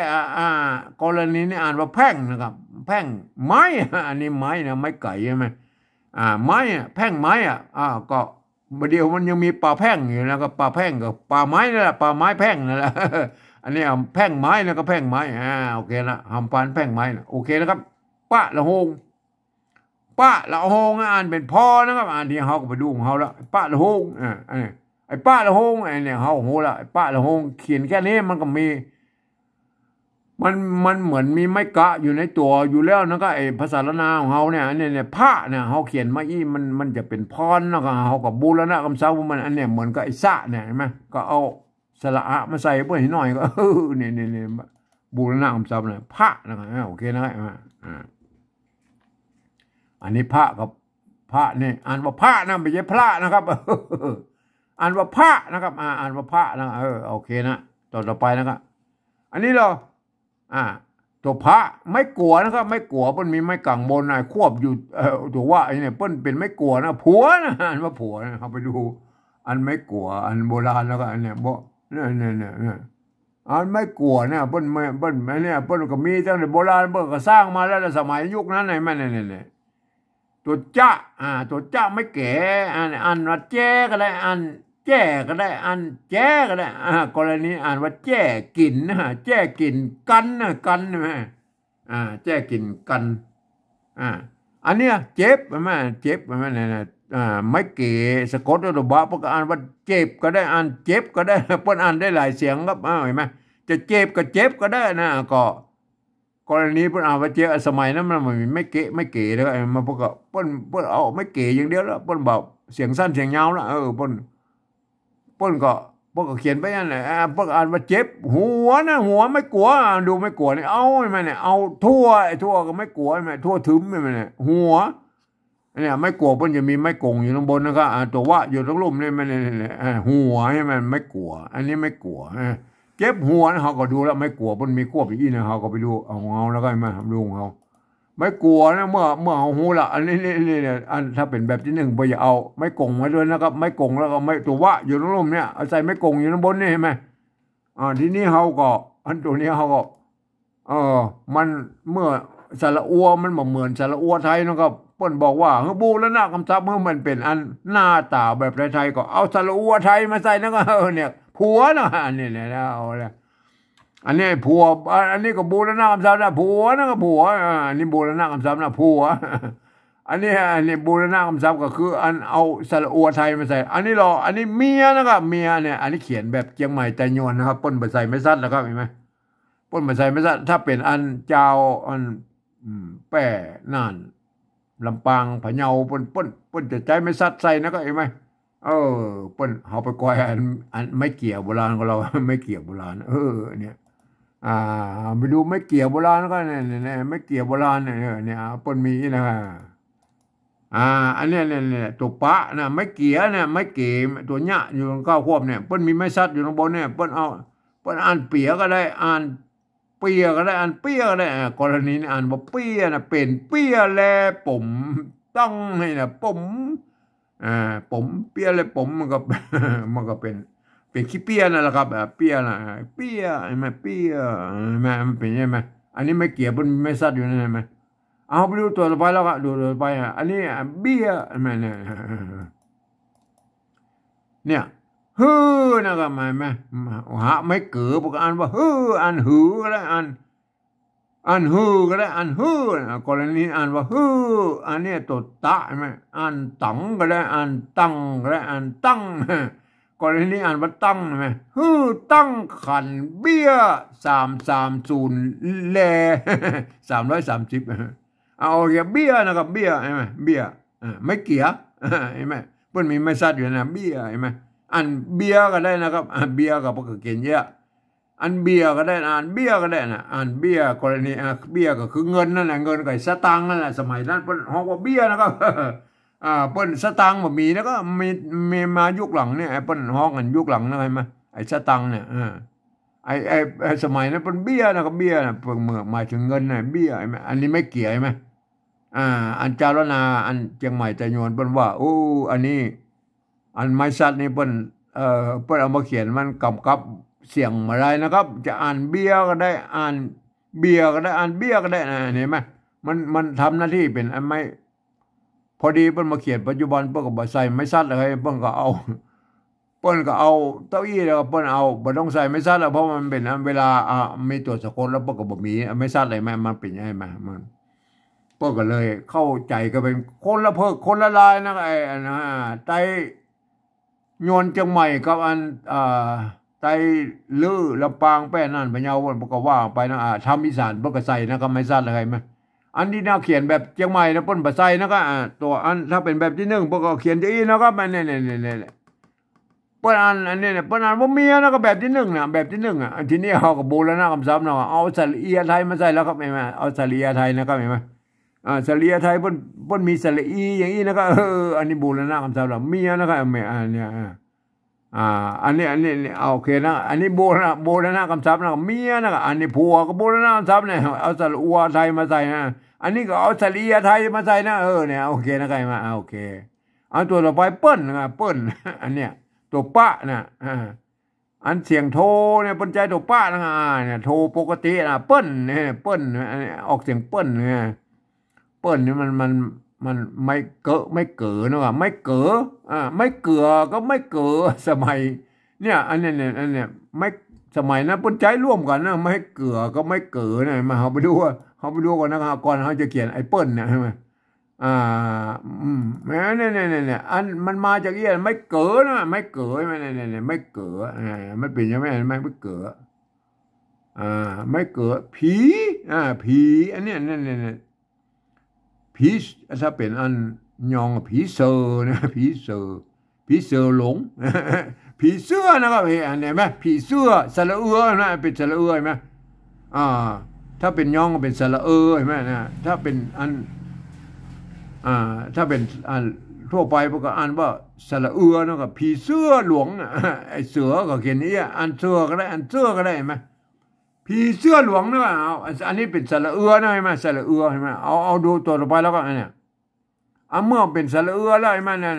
กรณีนี้อ่านว่าแพงนะครับแพงไม้อันนี้ไม้นะไม้ไก่ใช่ไหมไม้แพงไม้ก็เดียวมันยังมีปลาแพงอยู่นะก็ปลาแพงกับปลาไม้นั่นแหละปลาไม้แพงนั่นแหละอันนี้แพงไม้แล้วก็แพงไม้โอเคนะหำปานแพงไม้นะโอเคนะครับป้าละหงป้าละหงอ่านเป็นพอนะครับอ่านที่เขาก็ไปดูของเขาแล้วป้าละหงอันนี้ไอ้ป้าละหงไอ้เนี่ยเขาโหละไอ้ป้าละหงเขียนแค่นี้มันก็มีมันเหมือนมีไม่กะอยู่ในตัวอยู่แล้วนะก็ไอ้ภาษาละนาของเขาเนี่ยพระเนี่ยเขาเขียนมามันจะเป็นพรแล้วก็เขากับบูรณะคำศัพท์มันอันเนี้ยเหมือนกับไอ้สะเนี่ยเห็นไหมก็เอาสระอะมาใส่เพื่อให้หน่อยก็เนี่ยบูรณะคำศัพท์เนี่ยพระนะครับโอเคนะครับอันนี้พระกับพระเนี่ยอ่านว่าพระนะไม่ใช่พระนะครับอ่านว่าพระนะครับอ่านว่าพระนะโอเคนะต่อไปนะครับอันนี้เราตัวพระไม่กลัวนะครับไม่กลัวเปิ้นมีไม้กังบนควบอยู่ตัวว่าไอ้เนี่ยเปิ้นเป็นไม่กลัวนะผัวนะอ่านว่าผัวนะเขาไปดูอันไม่กลัวอันโบราณแล้วก็อันเนี่ยเนี่ยอันไม่กลัวเนี่ยเปิ้นเนี่ยเปิ้นก็มีตั้งแต่โบราณเปิ้นก็สร้างมาแล้วสมัยยุคนั้นไหนแม่เนี่ยตัวจ้าไม่แก่อันว่าแจ้ก็ได้อันแจ้ก็ได้อันแจ้ก็ได้กรณีอ่านว่าแจ้กินนะแจ้กินกันนะกันใช่ไหมแจ้กินกันอันเนี้ยเจ็บใช่ไหมเจ็บใช่ไหมเนี่ยไม่เก๋สะกดตัวบ้าพวกอ่านว่าเจ็บก็ได้อ่านเจ็บก็ได้เปิ้นอ่านได้หลายเสียงครับเห็นไหมจะเจ็บก็เจ็บก็ได้นะก็กรณีเปิ้นอ่านว่าเจ็บสมัยนั้นมันไม่เก๋แล้วมาพวกก็เปิ้นเอาไม่เก๋อย่างเดียวแล้วเปิ้นบอกเสียงสั้นเสียงยาวแล้วเปิ้นก็เขียนไปนั่นแหละเปิ้นอ่านว่าเจ็บหัวนะหัวไม่กลัวดูไม่กลัวนี่เอาใช่ไหมเนี่ยเอาทั่วก็ไม่กลัวใช่ไหมทั่วถึมใช่ไหมเนี่ยหัวเนี่ยไม่กลัวเปิ้นจะมีไม้กงอยู่ข้างบนนะครับตัวว่าอยู่ตรงลุ่มนี่มันเนี่ยหัวใช่ไหมไม่กลัวอันนี้ไม่กลัวเจ็บหัวนะเขาก็ดูแล้วไม่กลัวเปิ้นมีควบอีกนะเขาก็ไปดูเอาของเขาแล้วก็มาดูของเขาไม่กลัวนะเมื่อเอาหูละอันนี้เนี่ยอันถ้าเป็นแบบที่หนึ่งไปอย่าเอาไม่กงมาด้วยนะครับไม่กงแล้วก็ไม่ตัวว่าอยู่ตรงร่มเนี่ยเอาใส่ไม่กงอยู่ข้างบนนี่เห็นไหมทีนี้เขาก็อันตัวนี้เขาก็มันเมื่อสระอัวมันเหมือนสระอัวไทยนะครับเปิ้นบอกว่าบูแล้วนะคำศัพท์เมื่อมันเป็นอันหน้าตาแบบไทยๆก็เอาสระอัวไทยมาใส่นะก็เนี่ยผัวนะอันนี้เนี่ยเอาเลยอันนี้ผัวอันนี้ก็บูรณะคำศัพท์นะผัวนะก็ผัวอันนี้บูรณะคำศัพท์นะผัวอันนี้บูรณะคำศัพท์ก็คืออันเอาสระอัวไทยมาใส่อันนี้เมียนะครับเมียเนี่ยอันนี้เขียนแบบเชียงใหม่ใจยวนนะครับป้นใบใส่ไม่ซัดแล้วครับเห็นไหมป้นใบใส่ไม่ซัดถ้าเป็นอันเจ้าอันแป้น่านลำปางพะเยาป้นจะใจไม่ซัดใส่นะก็เห็นไหมป้นเขาไปก่อยอันไม่เกี่ยวโบราณของเราไม่เกี่ยวโบราณเนี่ยไปดูไม่เกี่ยวโบราณก็เนี่ยไม่เกี่ยวโบราณเนี่ยปนมีนะอันนี้เนี่ยตัวปะนะไม่เกี่ยเนี่ยไม่เกี่ยตัวเนี้ยอยู่ตรงก้าวควบเนี่ยปนมีไม้ซัดอยู่ตรงบนเนี่ยปนอ่านเปียก็ได้อ่าน เปียก็ได้อันเปียก็ได้กรณีอ่านว่าเปียนะเป็นเปียแลผมต้องให้นะผมผมเปียแลผมมันก็ มันก็เป็นขี้เปียนั่นแหละครับเปียนะเปียใช่ไหมเปียใช่ไหมมันเป็นใช่ไหมอันนี้ไม่เกี่ยวมันไม่ซัดอยู่นั่นใช่ไหมเอาไปดูตัวต่อไปแล้วก็ดูตัวไปอันนี้เบี้ยใช่ไหมเนี่ยฮือนะครับไหมหาไม่เกิดพวกอ่านว่าฮืออ่านหือก็ได้อ่านฮือก็ได้อ่านฮือกรณีอ่านว่าฮืออันนี้ตัวตะใช่ไหมอ่านตังก็ได้อ่านตังก็ได้อ่านตั้งกรณีอ่านว่าตั้งใช่ไหมฮือตั้งขันเบี้ย330แล330เอาเกี่ยเบี้ยนะครับเบี้ยใช่ไหมเบี้ยไม่เกี่ยใช่ไหมเพิ่นมีไม่ซัดอยู่นะเบี้ยใช่ไหมอันเบียก็ได้นะครับเบียกับพวกเก่งเยอะอันเบียก็ได้อันเบียก็ได้นะอันเบียกรณีเบียก็คือเงินนั่นแหละเงินกับสตางค์นั่นแหละสมัยนั้นเพิ่นฮ้องว่าเบียนะครับเปิ้นสตางค์บ่มีแล้วก็มีมายุคหลังเนี่ยเปิ้นฮ้องกันยุคหลังนะใช่มั้ยไอ้สตางค์เนี่ยไอ้สมัยนั้นเปิ้นเบียนะครับเบียน่ะเพิ่นหมายถึงเงินน่ะเบียใช่มั้ยอันนี้ไม่เกี่ยวใช่มั้ยอันจารณาอันเชียงใหม่ตะโยนเปิ้นว่าโอ้อันนี้อันไม้สัตว์นี่เปิ้นเอามาเขียนมันกำกับเสียงอะไรนะครับจะอ่านเบียก็ได้อ่านเบียก็ได้อ่านเบียก็ได้นะเห็นไหมมันทำหน้าที่เป็นอันไม่พอดีเปิ้นมาเขียนปัจจุบันเปิ้นก็บ่ใส่ไม้สัตว์เลยเปิ้นก็เอาเต้าอี้แล้วเปิ้นเอาบ่ต้องใส่ไม้สัตว์แล้วเพราะมันเป็นเวลามีตัวสะกดแล้วเปิ้นก็บ่มีไม้สัตว์อะไรมันเป็นยังไงมามันเปิ้นก็เลยเข้าใจก็เป็นคนละเพิกคนละลายนะไอ้นะไตโยนจังใหม่กับอันไตลือลำปางแป้นั่นพะเยาวันก็ว่าไปนะทำอีสานเพิ่นก็ใส่นะก็ไม่ซัดอะไรมั้ยอันนี้น่าเขียนแบบเชียงใหม่นะเพิ่นบ่ใส่นะก็ตัวอันถ้าเป็นแบบที่1เพิ่นก็เขียนที่อีนะครับมันนี่เพิ่นอันนี้เนี่ยเพิ่นบ่มีนะก็แบบที่1น่ะแบบที่1อันที่นี้เฮาก็บูรณะคำศัพท์เนาะเอาสระอีไทยมาใส่แล้วครับแม่เอาสระอีไทยนะครับแม่สระอีไทยเพิ่นมีสระอีอย่างนี้นะครับอันนี้บูรณะคำศัพท์แล้วมีนะครับแม่อันเนี่ยอันนี้โอเคนะอันนี้โบราณคำศัพท์นะเมียนะอันนี้ผัวก็โบราณคำศัพท์เนี่ยเอาสระอัวไทยมาใส่นะอันนี้ก็เอาสระอีไทยมาใส่นะเนี่ยโอเคนะใครมาโอเคเอาตัวต่อไปเปิ้นนะเปิ้นอันเนี้ยตัวปะนะอันเสียงโทเนี่ยเปิ้นใจตัวปะนะเนี่ยโทปกตินะเปิ้นเนี่ยเปิ้นออกเสียงเปิ้นเนี่ยเปิ้นนี่มันไม่เกอเนาะไม่เกอไม่เกือก็ไม่เกอสมัยเนี่ยอันเนี้ยไม่สมัยนั้นเปิ้นใจร่วมกันนะไม่เกือก็ไม่เกอเนี่ยมาเฮาไปดูก่อนนะครับก่อนเฮาจะเขียนไอ้เปิ้นเนี่ยใช่มั้ยแม่เนี่ยอันมันมาจากอีไม่เกอนะไม่เกอเนี่ยไม่เกอมันเป็นยังไงไม่เกอไม่เกอผีผีอันเนี้ยเนี่ยผีถ้าเป็นอันยองผีเซอร์นะผีเซอร์หลงผีเสื้อนะครับเห็นไหมผีเสื้อสระเอือนะเป็นสระเอือไหมถ้าเป็นยองก็เป็นสระเอือใช่ไหมนะถ้าเป็นอันถ้าเป็นอันทั่วไปพวกก็อ่านว่าสระเอือนะครับผีเสื้อหลวงไอเสือก็เขียนนี้อันเสือก็ได้อันเสื้อก็ได้ไหมผีเสื้อหลวงนะเอาอันนี้เป็นสระเอือนะใช่ไหมสระเอือใช่ไหมเอาดูตัวต่อไปแล้วก็เนี่ยเมื่อเป็นสระเอือแล้วใช่ไหมเนี่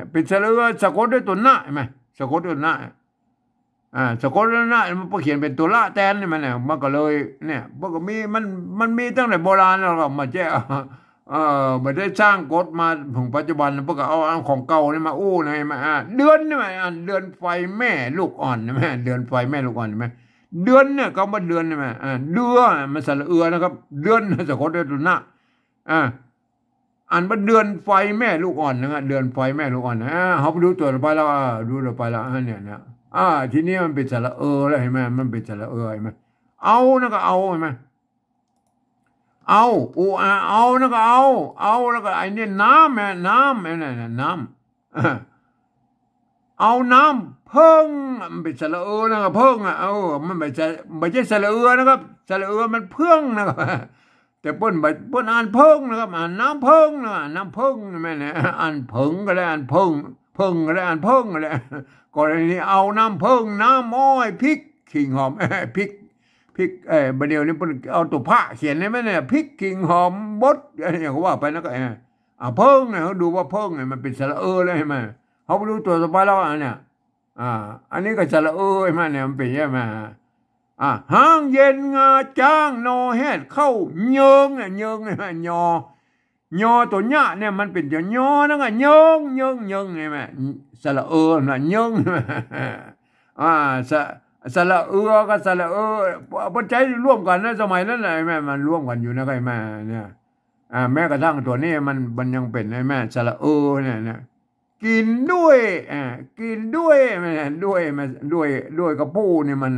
ยเป็นสระเอือสะกดด้วยตัวหน้าใช่ไหมสะกดด้วยหน้าสะกดด้วยหน้ามันเขียนเป็นตัวละแทนนี่มันเนี่ยมันก็เลยเนี่ยพวกก็มันมีตั้งแต่โบราณแล้วก็มาแจ้ไม่ได้สร้างกฎมาถึงปัจจุบันพวกก็เอาของเก่านี่มาอู้นะมาเดือนนี่มั้ยเดือนไฟแม่ลูกอ่อนใช่ไหมเดือนไฟแม่ลูกอ่อนใช่ไหมเดือนเนี่ยคำว่าเดือนใช่ไหมเดือนมันสระเอือนะครับเดือนสะกดด้วยตัวหน้าอันว่าเดือนไฟแม่ลูกอ่อนนะเดือนไฟแม่ลูกอ่อนเขาไปดูตัวไปแล้วดูตัวไปแล้วเนี่ยทีนี้มันเป็นสระแล้วเห็นไหมมันเป็นสระเห็นไหมเอานะก็เอาเห็นไหมเอานะก็เอาแล้วก็ไอ้นี่น้ำน้ำเอาน้ำเพิ่งมันเป็นสระนะครับเพิ่งมันไม่ใช่สระนะครับสระมันเพิ่งนะครับแต่เปิ้นอ่านเพิ่งนะครับอ่านน้ำเพิ่งนะน้ำเพิ่งแม่เนี่ยอ่านเพิ่งก็ได้อ่านเพิ่งก็ได้อ่านเพิ่งก็ได้กรณีเอาน้ำเพิ่งน้ำอ้อยพริกขิงหอมพริก พริกบเดียวนี่เป็นเอาตัวพระเขียนได้ไหมเนี่ยพริกกิ่งหอมบดอะไรอย่างเขาว่าไปนะก็เพิ่งเนี่ยเขาดูว่าเพิ่งเนี่ยมันเป็นสระเลยใช่ไหมเขาไปดูตัวต่อไปแล้วเนี่ยอันนี้ก็สระใช่ไหมเนี่ยมันเป็นใช่ไหมห้างเย็นงาจ้างนอแฮดเข้าเยิงเนี่ยเยิงใช่ไหมยอตัวเนี้ยเนี่ยมันเป็นยอนั่นไงเยิงใช่ไหมสระน่ะเยิงสระก็สระมันใช้ร่วมกันนะสมัยนั้นเลยแม่มันร่วมกันอยู่นะไอ้แม่เนี่ยแม้กระทั่งตัวนี้มันยังเป็นไอ้แม่สระเนี่ยกินด้วยกินด้วยแม่ด้วยกระปูนี่มัน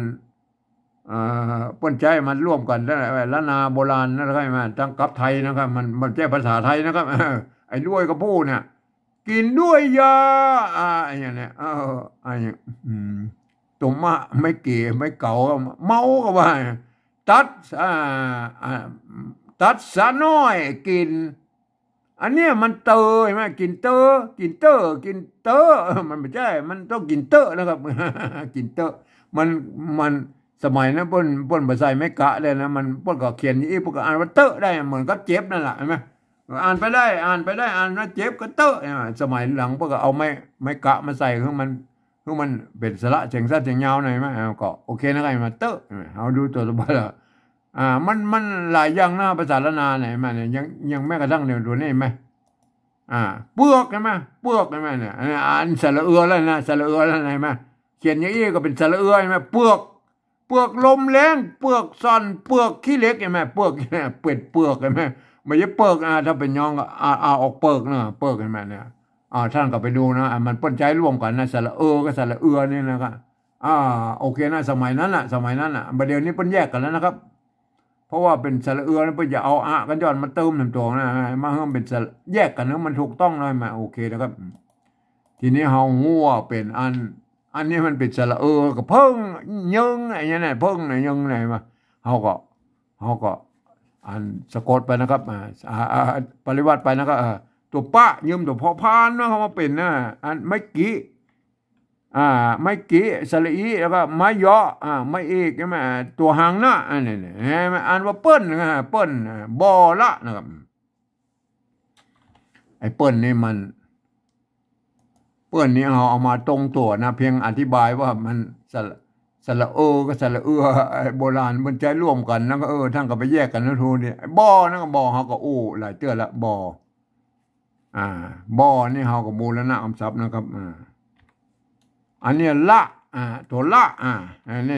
ป้นใจมันร่วมกันแล้วนาโบราณนะครับแม่ตั้งกับไทยนะครับมันแก้ภาษาไทยนะครับไอ้ด้วยกระปูเนี่ยกินด้วยยาอย่างเนี้ยอย่างตุ่มะไม่เก๋ไม่เก่าเมาก็ว่าตัดสะน้อยกินอันเนี้ยมันเตยไหมกินเตอมันไม่ใช่มันต้องกินเตอนะครับกินเตอมันสมัยนั้นป้นภาษาไม่กะเลยนะมันป้นก็เขียนอีพวกอ่านว่าเตอได้เหมือนกับเจ็บนั่นแหละใช่ไหมอ่านไปได้อ่านว่าเจ็บก็เตอสมัยหลังพวกก็เอาไม่กะมาใส่คือมันเป็นสระเฉียงสั้นเฉียงยาวหน่อยไหมก็โอเคนะไงมาเตอเอาดูตัวต่อไปละมันหลายอย่างนะภาษาละนาไหนมาเนี่ยยังแม้กระทั่งเนี่ยตัวนี้ไหมเปลือกใช่ไหมเปลือกใช่ไหมเนี่ยอ่านสระแล้วนะสระแล้วไหนไหมเขียนอย่างนี้ก็เป็นสระใช่ไหมเปลือกลมแรงเปลือกซ่อนเปลือกขี้เล็กใช่ไหมเปลือกเป็ดเปลือกใช่ไหมไม่ใช่เปลือกถ้าเป็นยองก็ออกเปลือกนะเปลือกใช่ไหมเนี่ยท่านก็ไปดูนะมันป้นใจร่วมกันนะสระก็สระนี่นะครับโอเคนะสมัยนั้นประเดี๋ยวนี้ป้นแยกกันแล้วนะครับเพราะว่าเป็นสระแล้วป้นจะเอากันย้อนมาเติมน้ำตัวนะมาให้มันเป็นแยกกันนะมันถูกต้องเลยมาโอเคนะครับทีนี้เฮาหัวเป็นอันนี้มันเป็นสระกับเพิ่งยิงอะไรเงี้ยเพิ่งไหนยิงไหนมาเฮาก็อันสะกดไปนะครับปริวัติไปนะครับตัวป้ายืมตัวพอพานนะเขามาเป็นนะอันไม่กี่สระอีแล้วก็ไม่ย่อไม่เอกใช่ไหมตัวหางหน้าอันนี้อ่านว่าเปิ้ลนะเปิ้ลบอละนะครับไอ้เปิ้ลนี่มันเปิ้ลนี่เอามาตรงตัวนะเพียงอธิบายว่ามันสระก็สระโบราณมันใจร่วมกันนะก็ท่านก็ไปแยกกันนะทูนี่บอนะก็บอเขาก็หลายเตื้อละบอนี่เขาก็บูรณะคำศัพท์นะครับอันนี้ละตัวละนี่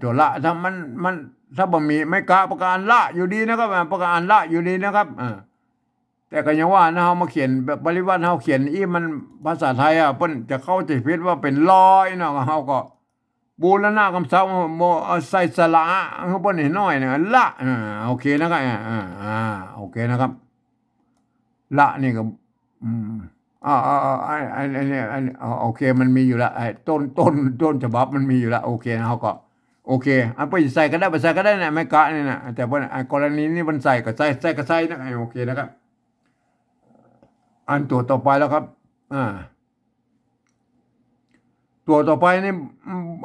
ตัวละถ้ามันถ้าบ่มีไม่กะประการละอยู่ดีนะครับประการละอยู่ดีนะครับแต่ก็ยังว่านะเฮามาเขียนแบบปริวัติเฮาเขียนมันภาษาไทยเพิ่นจะเข้าใจผิดว่าเป็นลอยเนาะเฮาก็บูรณะคำศัพท์ใส่สระเฮาเพิ่นเห็นน้อยนะละโอเคนะครับโอเคนะครับละนี่ก็อันนี้โอเคมันมีอยู่แล้วต้นฉบับมันมีอยู่แล้วโอเคนะเขาก็โอเคไปใส่ก็ได้ไปใส่ก็ได้นะไม่กะนี่นะแต่ว่ากรณีนี้มันใส่ก็ใส่นะโอเคนะครับอันตัวต่อไปแล้วครับตัวต่อไปนี่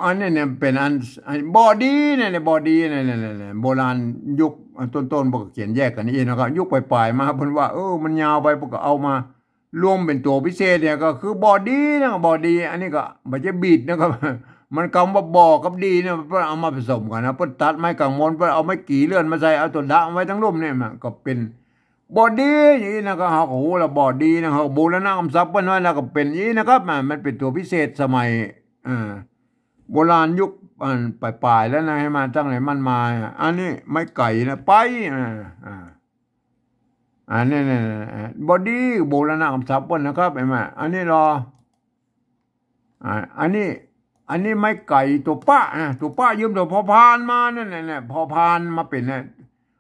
อันนี้เนี่ยเป็นอันบอดี้เนี่ยบอดี้เนี่ยโบราณยุคต้นบอกเขียนแยกกันนี่นะครับยุคปลายมาเพิ่นว่ามันยาวไปพวกเอามารวมเป็นตัวพิเศษเนี่ยก็คือบอดี้นะบอดี้อันนี้ก็ไม่ใช่บีดนะครับมันคำว่าบอกับดีเนี่ยเพื่อเอามาผสมกันนะเพื่อตัดไม้กังมนเพื่อเอาไม้กี่เลื่อนมาใส่เอาตัวด่างไว้ทั้งร่มเนี่ยมันก็เป็นบอดี้อย่างนี้นะครับโอ้โหเราบอดี้นะครับบูรณะคำศัพท์เพิ่นไว้แล้วก็เป็นอย่างนี้นะครับมันเป็นตัวพิเศษสมัยโบราณยุคปลายแล้วนะให้มาตั้งไหนมันมาอันนี้ไม้ไก่นะไปอันนี้บอดี้โบราณคำศัพท์เพิ่นนะครับไอ้มาอันนี้รออันนี้ไม้ไก่ตัวป้ายืมตัวพอพานมานั่นแหละพอพานมาเป็นนะ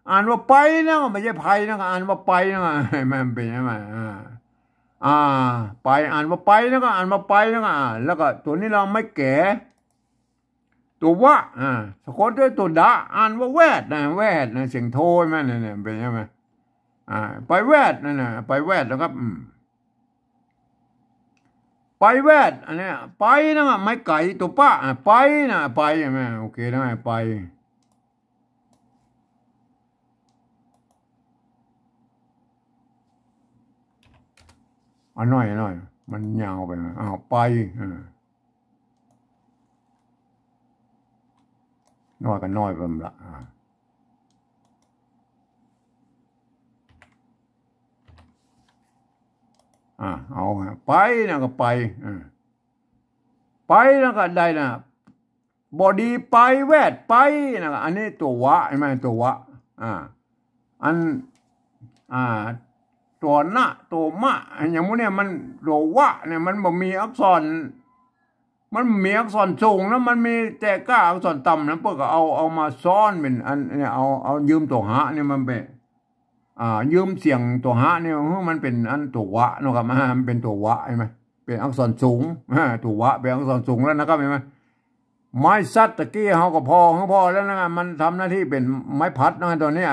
อ่านว่าไปนะไม่ใช่ไผ่นะอ่านว่าไปนะมันเป็นยังไงไปอ่านว่าไปนะก็อ่านว่าไปนะแล้วก็ตัวนี้เราไม่แก่ตัวว่าสะกดด้วยตัวดาอ่านว่าแวดนะเสียงโทยมันเนี่ยเป็นยังไงไปแวดนั่นนะไปแวดนะครับไปแวดอันนี้ไปนะไม่ไก่ตัวป้าไปนะไปใช่ไหมโอเคนะไป น้อยมันยาวไปไปน้อยกันน้อยไปละเอาไปนะก็ไปไปแล้วก็ได้นะบอดีไปแวดไปนะอันนี้ตัววะใช่ไหมตัววะอันตัวนะตัวมะอย่างนี้เนี่ยมันตัววะเนี่ยมันบ่มีอักษรมันมีอักษรสูงแล้วมันมีแต่ก้าอักษรต่ำนะเพื่อก็เอามาซ้อนเป็นอันเนี่ยเอายืมตัวหะเนี่ยมันเป็นยืมเสียงตัวหะเนี่ยมันเป็นอันตัววะนะครับมันเป็นตัววะใช่ไหมเป็นอักษรสูงตัววะเป็นอักษรสูงแล้วนะครับเห็นไหมไม้ซัดตะกี้เขาก็พอแล้วนะมันทำหน้าที่เป็นไม้พัดนะตัวนี้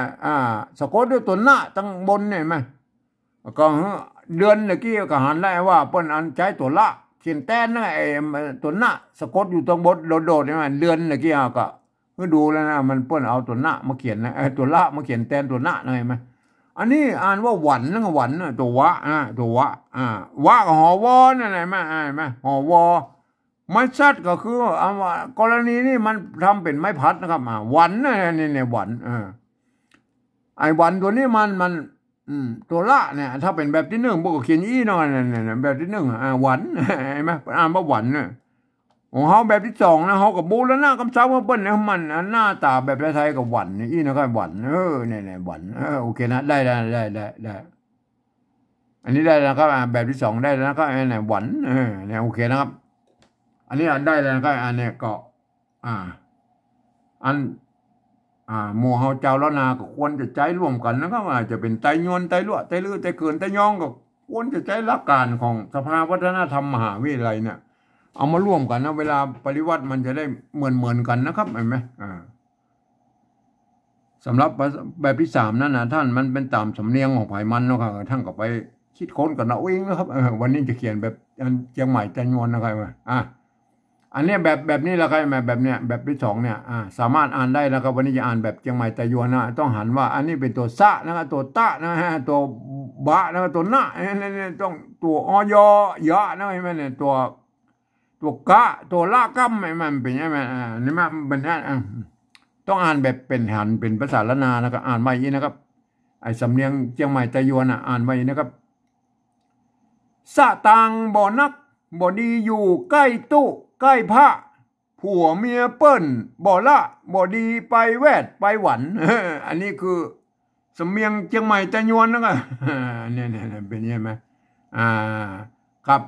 สะกดด้วยตัวหน้าตั้งบนเนี่ยไหมก็เดือนตะกี้ก็หันไล่ว่าเปิ้นอันใช้ตัวละเขียนแต้นนะไอ้ตัวหน้าสะกดอยู่ตรงบนโดดๆเนี่ยเดือนตะกี้ก็ดูแล้วนะมันเปิ้นเอาตัวหน้ามาเขียนนะตัวละมาเขียนแต้นตัวหน้านะเห็นไหมอันนี้อ่านว่าหวันนะหวันตัววะตัววะวะกับหอวอนั่นไงไหมหอวอไม้ซัดก็คือกรณีนี้มันทำเป็นไม้พัดนะครับหวันนี่หวันไอ้หวันตัวนี้มันตัวละเนี่ยถ้าเป็นแบบที่หนึ่งพวกเขียนอี้นอนเนี่ยแบบที่หนึ่งหวันเห็นไหมอ่านว่าหวันเนี่ยของเขาแบบที่สองนะเขากับบูแล้วหน้ากำซับว่าเปิ้ลเนี่ยมันหน้าตาแบบไทยกับหวันนี่อี้นะครับหวันเนี่ยหวันโอเคนะได้อันนี้ได้แล้วครับแบบที่สองได้แล้วนะครับเนี่ยหวันเนี่ยโอเคนะครับอันนี้ได้แล้วนะครับอันนี้ก็อันหมู่เฮาเจ้าล้านนาก็ควรจะใจร่วมกันนะครับอาจจะเป็นไตยวนไตลั่วไตลื้อไตเกินไตยองก็ควรจะใจหลักการของสภาวัฒนธรรมมหาวิทยาลัยเนี่ยเอามาร่วมกันนะเวลาปริวัติมันจะได้เหมือนกันนะครับเห็นไหมสำหรับแบบที่สามนั่นนะท่านมันเป็นตามสำเนียงของไผ่มันนะครับท่านก็ไปคิดค้นกันเอาเองนะครับวันนี้จะเขียนแบบเชียงใหม่ไตยวนนะครับอันนี้แบบนี้แหละครับแบบเนี้ยแบบที่สองเนี่ยสามารถอ่านได้นะครับวันนี้จะอ่านแบบเชียงใหม่ไตยวนนะต้องหันว่าอันนี้เป็นตัวซะนะครับตัวตะนะฮะตัวบะนะครับตัวหน้าเนี่ยต้องตัวอยยะนะใช่ไหมเนี่ยตัวกะตัวละกัมมันเป็นยังไงนี่มันเป็นต้องอ่านแบบเป็นหันเป็นภาษาละนานะครับอ่านไว้นะครับไอ้สำเนียงเชียงใหม่ไตยวนอ่านไว้นะครับสะตังบ่อนักบ่ดีอยู่ใกล้ตู้ใกล้พระผัวเมียเปิ้นบ่ละบ่ดีไปแวดไปหวันอันนี้คือสำเนียงเชียงใหม่ไตยวนนะครับเนี่ยเป็นยังไงครับ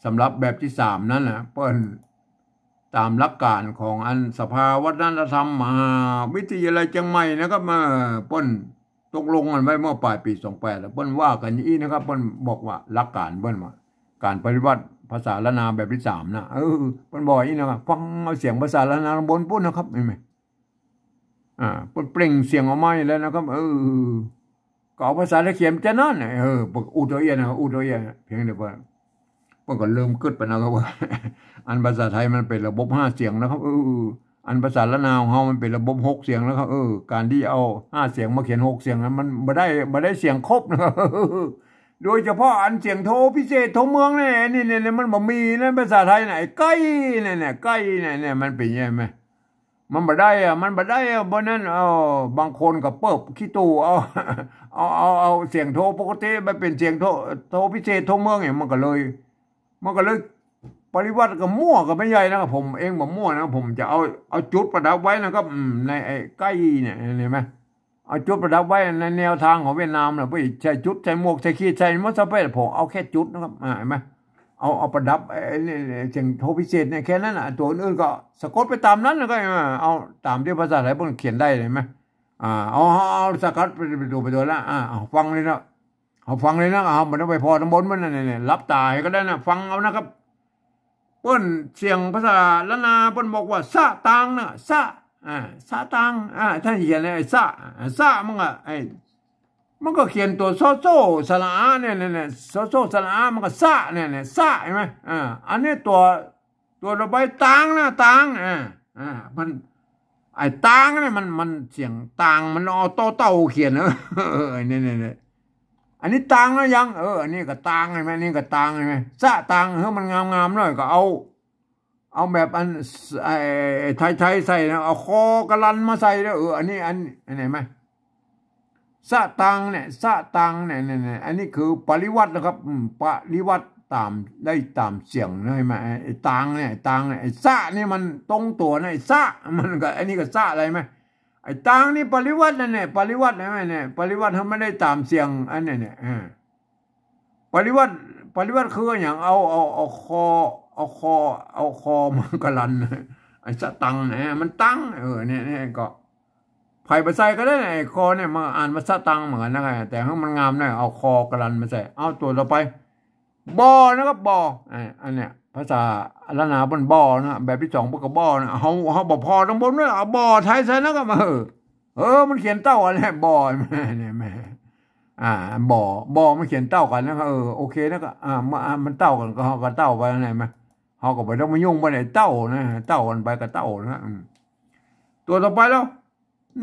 สำหรับแบบที่สามนั่นแหละเปิ้นตามหลักการของอันสภาวัฒนธรรมมหาวิทยาลัยเชียงใหม่นะครับมาเปิ้นตกลงกันไว้เมื่อปลายปี28แล้วเปิ้นว่ากันอย่างนี้นะครับเปิ้นบอกว่าหลักการเปิ้นว่าการปฏิวัติภาษาละนาแบบที่สามนะเปิ้นบอกอย่างนี้นะครับฟังเอาเสียงภาษาละนาบนปุ้นนะครับเห็นไหมเปิ้นเปล่งเสียงออกมาแล้วนะครับก็เอาภาษาตะเขียนจะนั่นอุตเอียนะครับอุตเอียเพียงเดียวมันก็เริ่มกึดไปนะครับว่าอันภาษาไทยมันเป็นระบบ5 เสียงนะครับอันภาษาละนาวของเฮามันเป็นระบบ6 เสียงแล้วครับการที่เอา5 เสียงมาเขียน6 เสียงนั้นมันบ่ได้เสียงครบนะครับโดยเฉพาะอันเสียงโทพิเศษโทเมืองนี่มันบ่มีในภาษาไทยไหนใกล้เนี่ยใกล้เนี่ยมันเป็นยังไงมันบ่ได้บ่นั้นบางคนก็เปิบขี้ตู้เอาเสียงโทปกติไปเป็นเสียงโทพิเศษโทเมืองเนี่ยมันก็เลยปริวัติก็มั่วก็ไม่ใหญ่นะครับผมเองผมมั่วนะผมจะเอาจุดประดับไว้นะครับในไอ้ใกล้เนี่ยเห็นไหมเอาจุดประดับไว้ในแนวทางของเวียดนามนะไปใช้จุดใช้หมวกใช้ขีดใช้มัสเปรผมเอาแค่จุดนะครับเห็นไหมเอาประดับเสียงโทพิเศษเนี่ยแค่นั้นตัวอื่นก็สะกดไปตามนั้นแล้วก็เอาตามที่ภาษาไทยพวกเขียนได้เลยไหมเอาสะกดไปดูแล้วฟังเลยนะเอาฟังเลยนะมันต้องไปพอทั้งบนมันเนี่ยรับตายก็ได้นะฟังเอานะครับเปิ้นเสียงภาษาละนาเปิ้นบอกว่าสะตังนะสะตังท่านเขียนไอ้สะมันก็เขียนตัวโซสระอาเนี่ยโซสระอามันก็สะเนี่ยสะเห็นไหมอันนี้ตัวระบายตังนะตังมันไอ้ตังเนี่ยมันเสียงตังมันเอาเต่าเขียนเนี่ย อันนี้ตังแล้วยังอันนี้ก็ตังใช่ไหมนี่ก็ตังใช่ไหมสะตังมันงามๆหน่อยก็เอาแบบอันไทยใส่นะเอาคอกระลันมาใส่แล้วอันนี้อันไหนไหมสะตังเนี่ยสะตังเนี่ยอันนี้คือปริวัตินะครับปริวัติตามได้ตามเสียงนะใช่ไหมไอ้ตังเนี่ยตังเนี่ยไอ้สะนี่มันตรงตัวนะไอ้สะมันก็อันนี้ก็สะอะไรไหมไอ้ตังนี่ปริวัตินั่นเนี่ยปริวัตินะไหมเนี่ยปริวัติเขาไม่ได้ตามเสียงอันนี้เนี่ยปริวัติคืออย่างเอาคอมันกลันไอ้สตังเนี่ยมันตั้งเนี่ยก็ไผ่ไปใส่ก็ได้ไอ้คอเนี่ยมาอ่านมาสตังเหมือนกันนะไงแต่ให้มันงามหน่อยเอาคอกลันมาใส่เอาตัวต่อไปบอนะครับบออันเนี้ยภาษาละนาบนบอนะแบบที่สองพวกบอนะเขาบอกพอทั้งบนด้วยเอาบอไทยใส่นะก็มามันเขียนเต้าอะไรบอเนี่ยแม่บอมันเขียนเต้ากันนะโอเคนะก็มันเต้ากันก็เขาก็เต้าไปอะไรไหมเขาก็ไปต้องมายุ่งไปไหนเต้านะเต้ากันไปกับเต้านะตัวต่อไปแล้ว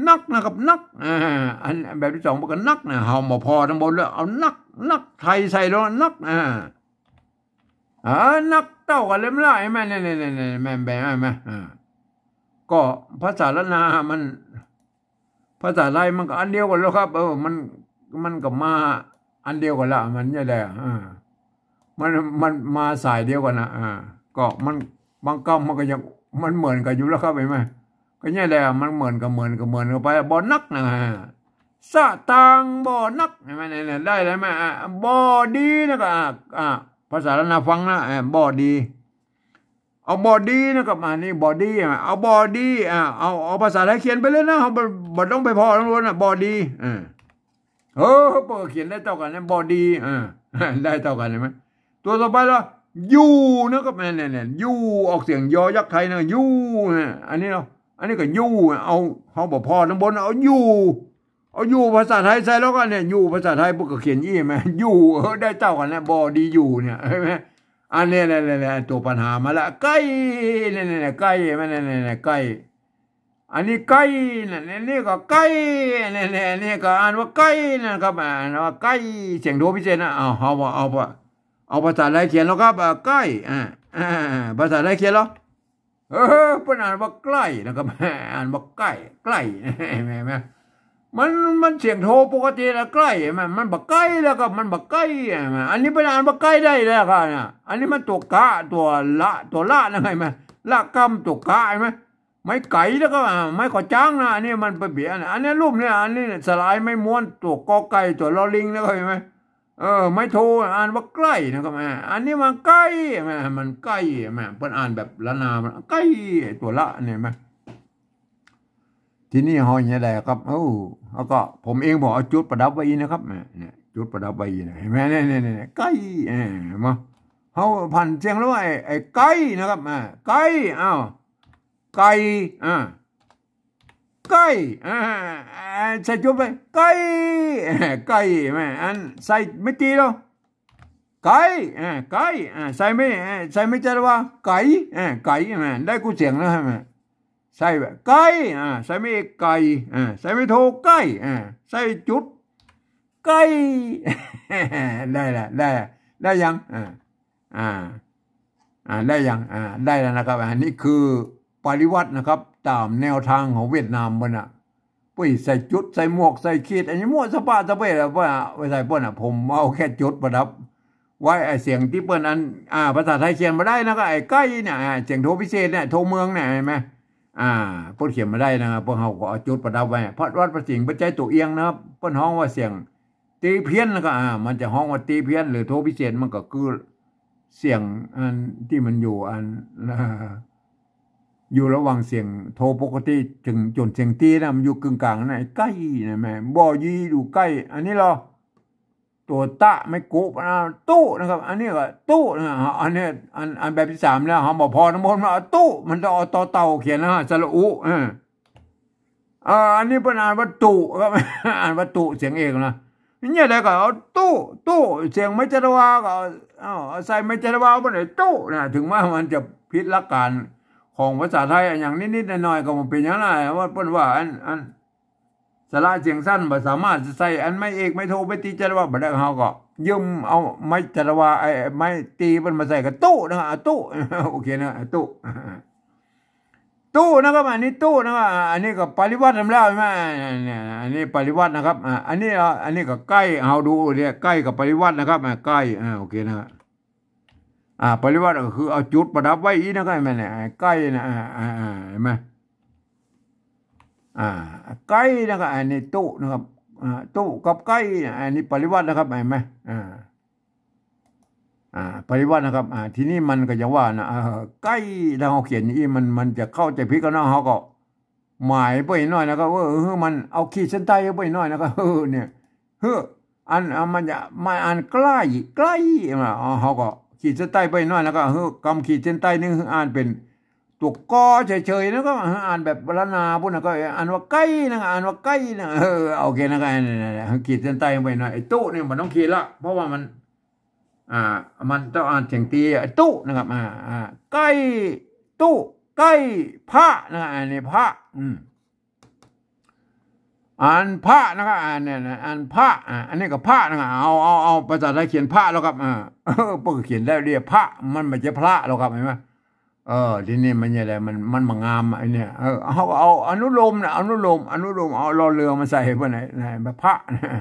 นักนะครับนักอันแบบที่สองมันก็นักนะเขามาพอทั้งบนแล้วเอานักไทยใส่แล้วนักนักเต้ากันเลยไม่ได้แม่เนี่ยแม่แม่ก็ภาษาละนามันภาษาไทยมันก็อันเดียวกันแล้วครับมันก็มาอันเดียวกันละมันเนี่ยแหละมันมาสายเดียวกันนะก็มันบางคำมันก็ยังมันเหมือนกันอยู่แล้วครับเห็นไหมก็เนี่ยแหละมันเหมือนกันไปบ่อนักนะสะตังบ่อนักเห็นไหมเนี่ยได้เลยไหมบ่อดีนะก็ภาษาละนาฟังนะบ่อดีเอาบอดี้นะครับนี่บอดี้เอาบอดี้เอาภาษาไทยเขียนไปเลยนะเขาบ่ต้องไปพอทั้งล้วนบอดี้เปิดเขียนได้เท่ากันนะบอดี้ได้เท่ากันใช่ไหมตัวต่อไปแล้วยูนะครับเนี่ยยูออกเสียงยอยักษ์ไทยนะยูอันนี้ก็ยูเอาเขาบอกพอทั้งบนเอายูภาษาไทยใส่แล้วก็เนี่ยยูภาษาไทยพวกก็เขียนยี่ไหมยูได้เท่ากันนะบอดี้ยูเนี่ยใช่ไหมอันนี้ตัวปัญหามาละไก่เนี่ยไก่มันเนี่ยไก่อันนี้ไก่นี่ก็ไก่นี่ก็อ่านว่าไก่นะครับอ่านว่าไก่เสียงโทพิเศษนะเอาภาษาไทยเขียนแล้วครับไก่ภาษาไทยเขียนแล้วเป็นอ่านว่าใกล้นะครับอ่านว่าใกล้แม่มันเสียงโทปกติแล้วใกล้มันบักใกล้แล้วก็มันบักใกล้อันนี้เป็นอ่านบักใกล้ได้แล้วครับเนี่ยอันนี้มันตัวกะตัวละนะไงไหมละกำตัวกะใช่ไหมไม่ไก่แล้วก็ไม่ขอจ้างนะอันนี้มันไปเบียดอันนี้รูปเนี่ยอันนี้สลายไม่ม้วนตัวกอไก่ตัวลอลิงแล้วก็เห็นไหมไม่โทอ่านว่าใกล้นะครับอันนี้มันใกล้มันใกล้เป็นอ่านแบบละนามันใกล้ตัวละเนี่ยไหมที่นี่หอยเนี่ยแหละครับแล้วก็ผมเองบอกเอาจุดประดับไว้นะครับเนี่ยจุดประดับไว้นะเห็นไหมเนี่ยไก่มาเขาพันเสียงแล้วไอ้ไก่นะครับไก่ไก่ไก่ใส่จุดไปไก่อันใส่ไม่ตีหรอกไก่ใส่ไม่ใช่หรอวะไก่ได้กูเสียงแล้วใช่ไหมใส่แบบไก่ใส่ไม่ไก่ใส่ไม่โทไก่ใส่จุดไก่ได้ละได้ยังได้ยังได้แล้วนะครับอันนี้คือปริวัตินะครับตามแนวทางของเวียดนามมันปุ้ยใส่จุดใส่หมวกใส่ขีดอันนี้มั่วสปาสเปรย์แล้วไว้ใส่เปิ้ลผมเอาแค่จุดประดับไว้ไอเสียงที่เปิ้ลอันภาษาไทยเขียนมาได้นะก็ไอ้ใกล้เนี่ยเสียงโทพิเศษเนี่ยโทเมืองเนี่ยเห็นไหมเปิ้ลเขียนมาได้นะครับเปิ้ลเขาก็เอาจุดประดับไว้เพราะวัดประสิงห์ปัจจัยตัวเอียงนะครับเปิ้ลห้องว่าเสียงตีเพี้ยนแล้วก็มันจะห้องว่าตีเพี้ยนหรือโทพิเศษมันก็คือเสียงอันที่มันอยู่ระหว่างเสียงโทปกติถึงจนเสียงตีนะมันอยู่กึ่งกลางนะใกล้นะแม่บ่ยีดูใกล้อันนี้เหรอตัวตะไม่โกบตู้นะครับอันนี้ก็ตู้นะอันนี้อันแบบที่สามแล้วเขาบอกพอทั้งหมดมาตู้มันจะเอาต่อเต่าเขียนนะสระอุอันนี้เป็นอ่านวัตถุครับอ่านวัตถุเสียงเอกนะนี่อะไรก็เอาตู้เสียงไม่จรวาก็ใส่ไม่จรวาบนไหนตู้นะถึงว่ามันจะพิษละการของภาษาไทยอย่างนิดๆหน่อยๆก็มันเป็นอย่างไรว่าเปิ้นว่าอัน สระเสียงสั้นบ่สามารถจะใส่อันไม่เอกไม่โทไปตีจารวาบ่ได้เฮาก็ยืมเอาไม้จารวาไอ้ไม้ตีมันมาใส่กับตู้นะครับตู้โอเคนะตู้นะครับอันนี้ตู้นะครับอันนี้ก็ปริวัติทำแล้วใช่ไหมเนี่ยอันนี้ปริวัตินะครับอันนี้ก็ใกล้เอาดูเนี่ยใกล้กับปริวัตินะครับใกล้โอเคนะครับปริวัติก็คือเอาจุดประดับไว้อีนะครับแม่เนี่ยใกล้นะเห็นไหมใกล้นะครับอันนี้ตู้นะครับตู้กับใกล้อันนี้ปริวัตินะครับเห็นไหมปริวัตินะครับทีนี้มันก็จะว่านะใกล้ถ้าเราเขียนอย่างนี้มันจะเข้าใจผิดกันเนาะเขาก็หมายไปหน่อยนะครับมันเอาขีดเส้นใต้ไปหน่อยนะครับเนี่ยมันจะมาอ่านใกล้เขาก็ขีดเส้นใต้ไปหน่อยแล้วก็กำขีดเส้นใต้นึงอ่านเป็นตัวกอเฉยๆนะก็อ่านแบบละนาพวกนั้นก็อ่านว่าใกล้นะอ่านว่าใกล้นะโอเคนะครับขีดเส้นใต้ไปหน่อยไอ้ตู้เนี่ยมันต้องขีดละเพราะว่ามันต้องอ่านเสียงตีตู้นะครับใกล้ตู้ใกล้พระนะอันนี้พระอ่านพระนะครับเนี่ยอ่านพระอันนี้ก็พระนะครับเอาภาษาไทยเขียนพระแล้วครับพวกเขียนได้เรียกพระมันไม่ใช่พระแล้วครับเห็นไหมทีนี้มันอะไรมันมางามไอ้เนี่ยเอาอนุโลมนะอนุโลมเอารอเรือมาใส่เพื่อไหนแบบพระเนี่ย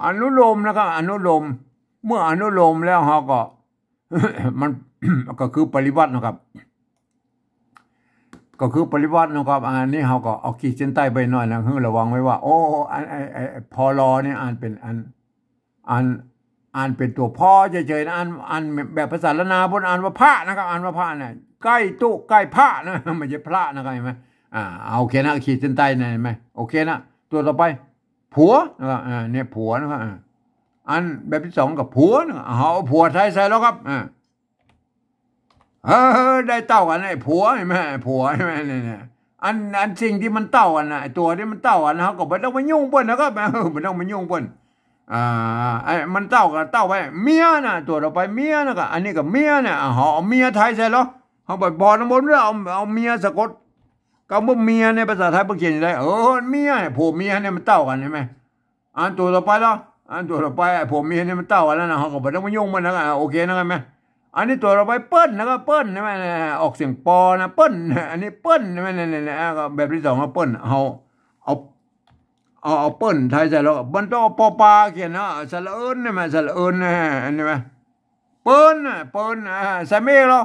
อนุโลมนะครับอนุโลมเมื่ออนุโลมแล้วเขาก็ มัน ก็คือปริวัตินะครับ ก็คือปริวัตินะครับอันนี้เขาก็เอาขีดเส้นใต้ไปหน่อยนะระวังไว้ว่าโอ้พอรอเนี่ยอ่านเป็นอ่านเป็นตัวพ่อเฉยๆนะอ่านแบบภาษาละนาบนอ่านว่าพระนะครับอ่านว่าพระเนี่ยใกล้ตู้ใกล้พระนะไม่ใช่พระนะครับเห็นไหมโอเคนะขีดเส้นใต้นะเห็นไหมโอเคนะตัวต่อไปผัวนะครับเนี่ยผัวนะครับอันแบบที่สองกับผัวนะเอาผัวไทยใส่แล้วครับได้เต้ากันไอ้ผัวใช่ไหมผัวใช่ไหมเนี่ยอันสิ่งที่มันเต้ากันนะไอ้ตัวที่มันเต้ากันเขาก็ไม่ต้องมายุ่งเปิ้ลนะครับไม่ต้องมายุ่งเปิ้ลไอ้มันเต้ากันเต้าไปเมียนะตัวเราไปเมียนะก็อันนี้กับเมียเนี่ยเขาเอาเมียไทยใช่หรอเขาบอกบอลน้ำมนต์แล้วเอาเมียสะกดก็เมื่อเมียในภาษาไทยเพิ่งเขียนได้เมียผัวเมียเนี่ยมันเต้ากันใช่ไหมอันตัวเราไปแล้วอันตัวเราไปไอ้ผัวเมียเนี่ยมันเต้ากันแล้วนะเขาก็ไม่ต้องมายุ่งมันนะโอเคนะครับไหมอันนี้ตัวเราไปเปิ้ลนะครับเปิ้ลใช่ไหมออกเสียงปอนะเปิ้ลอันนี้เปิ้ลใช่ไหมเนี่ยก็แบบที่สองก็เปิ้ลเอาเปิ้ลไทยใส่แล้วมันต้องเอาปอปลาเขียนนะสระเอิญใช่ไหมสระเอิญอันนี้ไหมเปิ้ลใส่เมฆเหรอ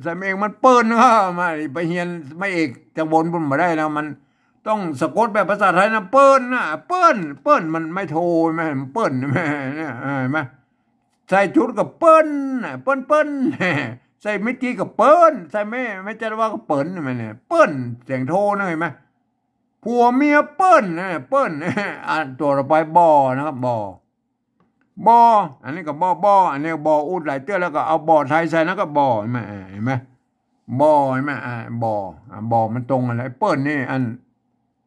ใส่เมฆมันเปิ้ลนะมาไปเฮียนไม่เอกจะวนบนมาได้นะมันต้องสะกดแบบภาษาไทยนะเปิ้ลนะเปิ้ลมันไม่โทไหมเปิ้ลใช่ไหมเนี่ยไหมใส่จุดกับเปิ้ลใส่ไม่จีกับเปิ้ลใส่ไม่จะว่ากับเปิ้ลใช่ไหมเนี่ยเปิ้ลเสียงโทนะเห็นไหมผัวเมียเปิ้ลตัวเราไปบ่อนะครับบ่ออันนี้ก็บ่ออันนี้บ่ออุดหลายเตื้อแล้วก็เอาบ่อไทยใส่แล้วก็บ่อเห็นไหมบ่อเห็นไหมบ่อมันตรงอะไรเปิ้ลนี่อัน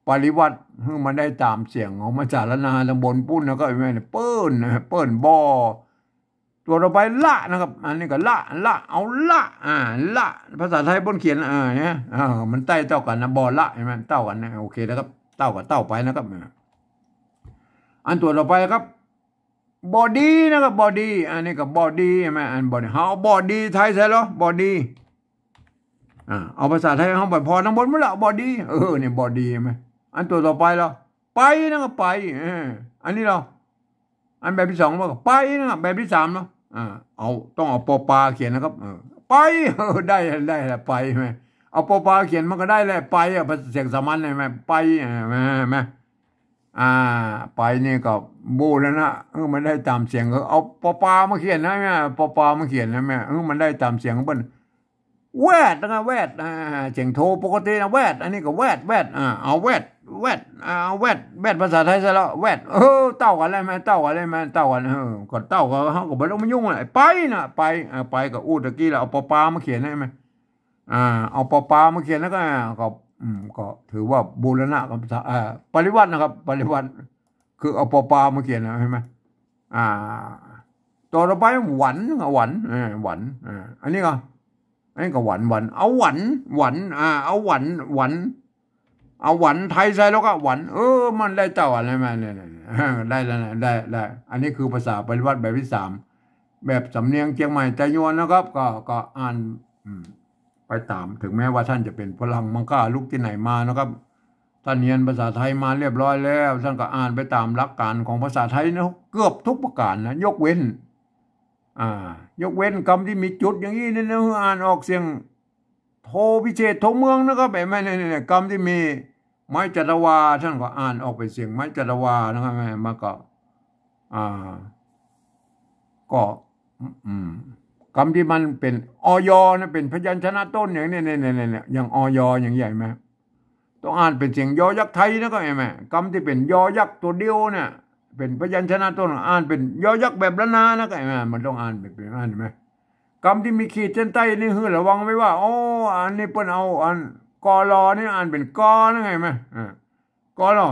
ปริวัติมันได้ตามเสียงของมาจากละนาตำบลปุ้นแล้วก็เห็นไหมเปิ้ลบ่อตัวเราไปละนะครับอันนี้ก็ละเอาละภาษาไทยบนเขียนเนี่ยมันใต้เต้ากันนะบอละใช่ไหมเต้ากันนะโอเคนะครับเต้ากับเต้าไปนะครับอันตัวเราไปครับบอดี้นะครับบอดี้อันนี้กับบอดี้ใช่ไหมอันบอดี้เขาบอดี้ไทยใช่หรอบอดี้เอาภาษาไทยเขาแบบพอทั้งบนไม่ละบอดี้เนี่ยบอดี้ใช่ไหมอันตัวต่อไปเราไปนะครับไปอันนี้เราอันแบบที่สองว่าไปนะครับแบบที่สามเนาะต้องเอาปอปลาเขียนนะครับไปได้ไปไหมเอาปอปลาเขียนมันก็ได้แหละไปเสียงสามัญไหมไปไหมไปนี่ก็บูแล้วนะมันได้ตามเสียงเอาปอปลามาเขียนนะแม่ปอปลามาเขียนนะแม่มันได้ตามเสียงของมันแวดนะแวดเสียงโทปกตินะแวดอันนี้ก็แวดเอาแวดภาษาไทยซะแล้วแวดเต้ากันอะไรไหมเต้ากันก็เต้าก็เขาก็ไม่ต้องมายุ่งอะไรไปนะไปกับอูตะกี้แล้วเอาปอปลามาเขียนได้ไหมเอาปอปลามาเขียนแล้วก็ถือว่าบูรณะกับปริวัตินะครับปริวัติคือเอาปอปลามาเขียนนะใช่ไหมต่อไปหวันอันนี้ก็หวันเอาหวันเอาหวัน เอาหวันไทยใส่แล้วก็หวันมันได้เต่าอะไรมาเนี่ยได้แล้วนะได้อันนี้คือภาษาปริวัติแบบที่3แบบสำเนียงเชียงใหม่แต่ยวนนะครับก็อ่านไปตามถึงแม้ว่าท่านจะเป็นฝรั่งมังค่าลูกที่ไหนมานะครับท่านเรียนภาษาไทยมาเรียบร้อยแล้วท่านก็อ่านไปตามหลักการของภาษาไทยนะเกือบทุกประการนะยกเว้นคำที่มีจุดอย่างนี้นี่นะอ่านออกเสียงโทพิเศษโทเมืองนะครับแบบไม่เนี่ยคำที่มีไม้จัตวาท่านก็อ่านออกเป็นเสียงไม้จัตวานะครับมาก็คำที่มันเป็นอยนะเป็นพยัญชนะต้นอย่างนี้เนี่ยอย่างอยอย่างใหญ่ไหมต้องอ่านเป็นเสียงยอยักษ์ไทยนะก็ไหมคำที่เป็นยอยักษ์ตัวเดียวเนี่ยเป็นพยัญชนะต้นอ่านเป็นยอยักษ์แบบละนานะก็ไหมมันต้องอ่านเป็นอ่านไหมคำที่มีขีดเส้นใต้นี่คือระวังไว้ว่าอันนี้เปิ้นเอาอันกอรอนี่อ่านเป็นกอนะไงไหมกอรอ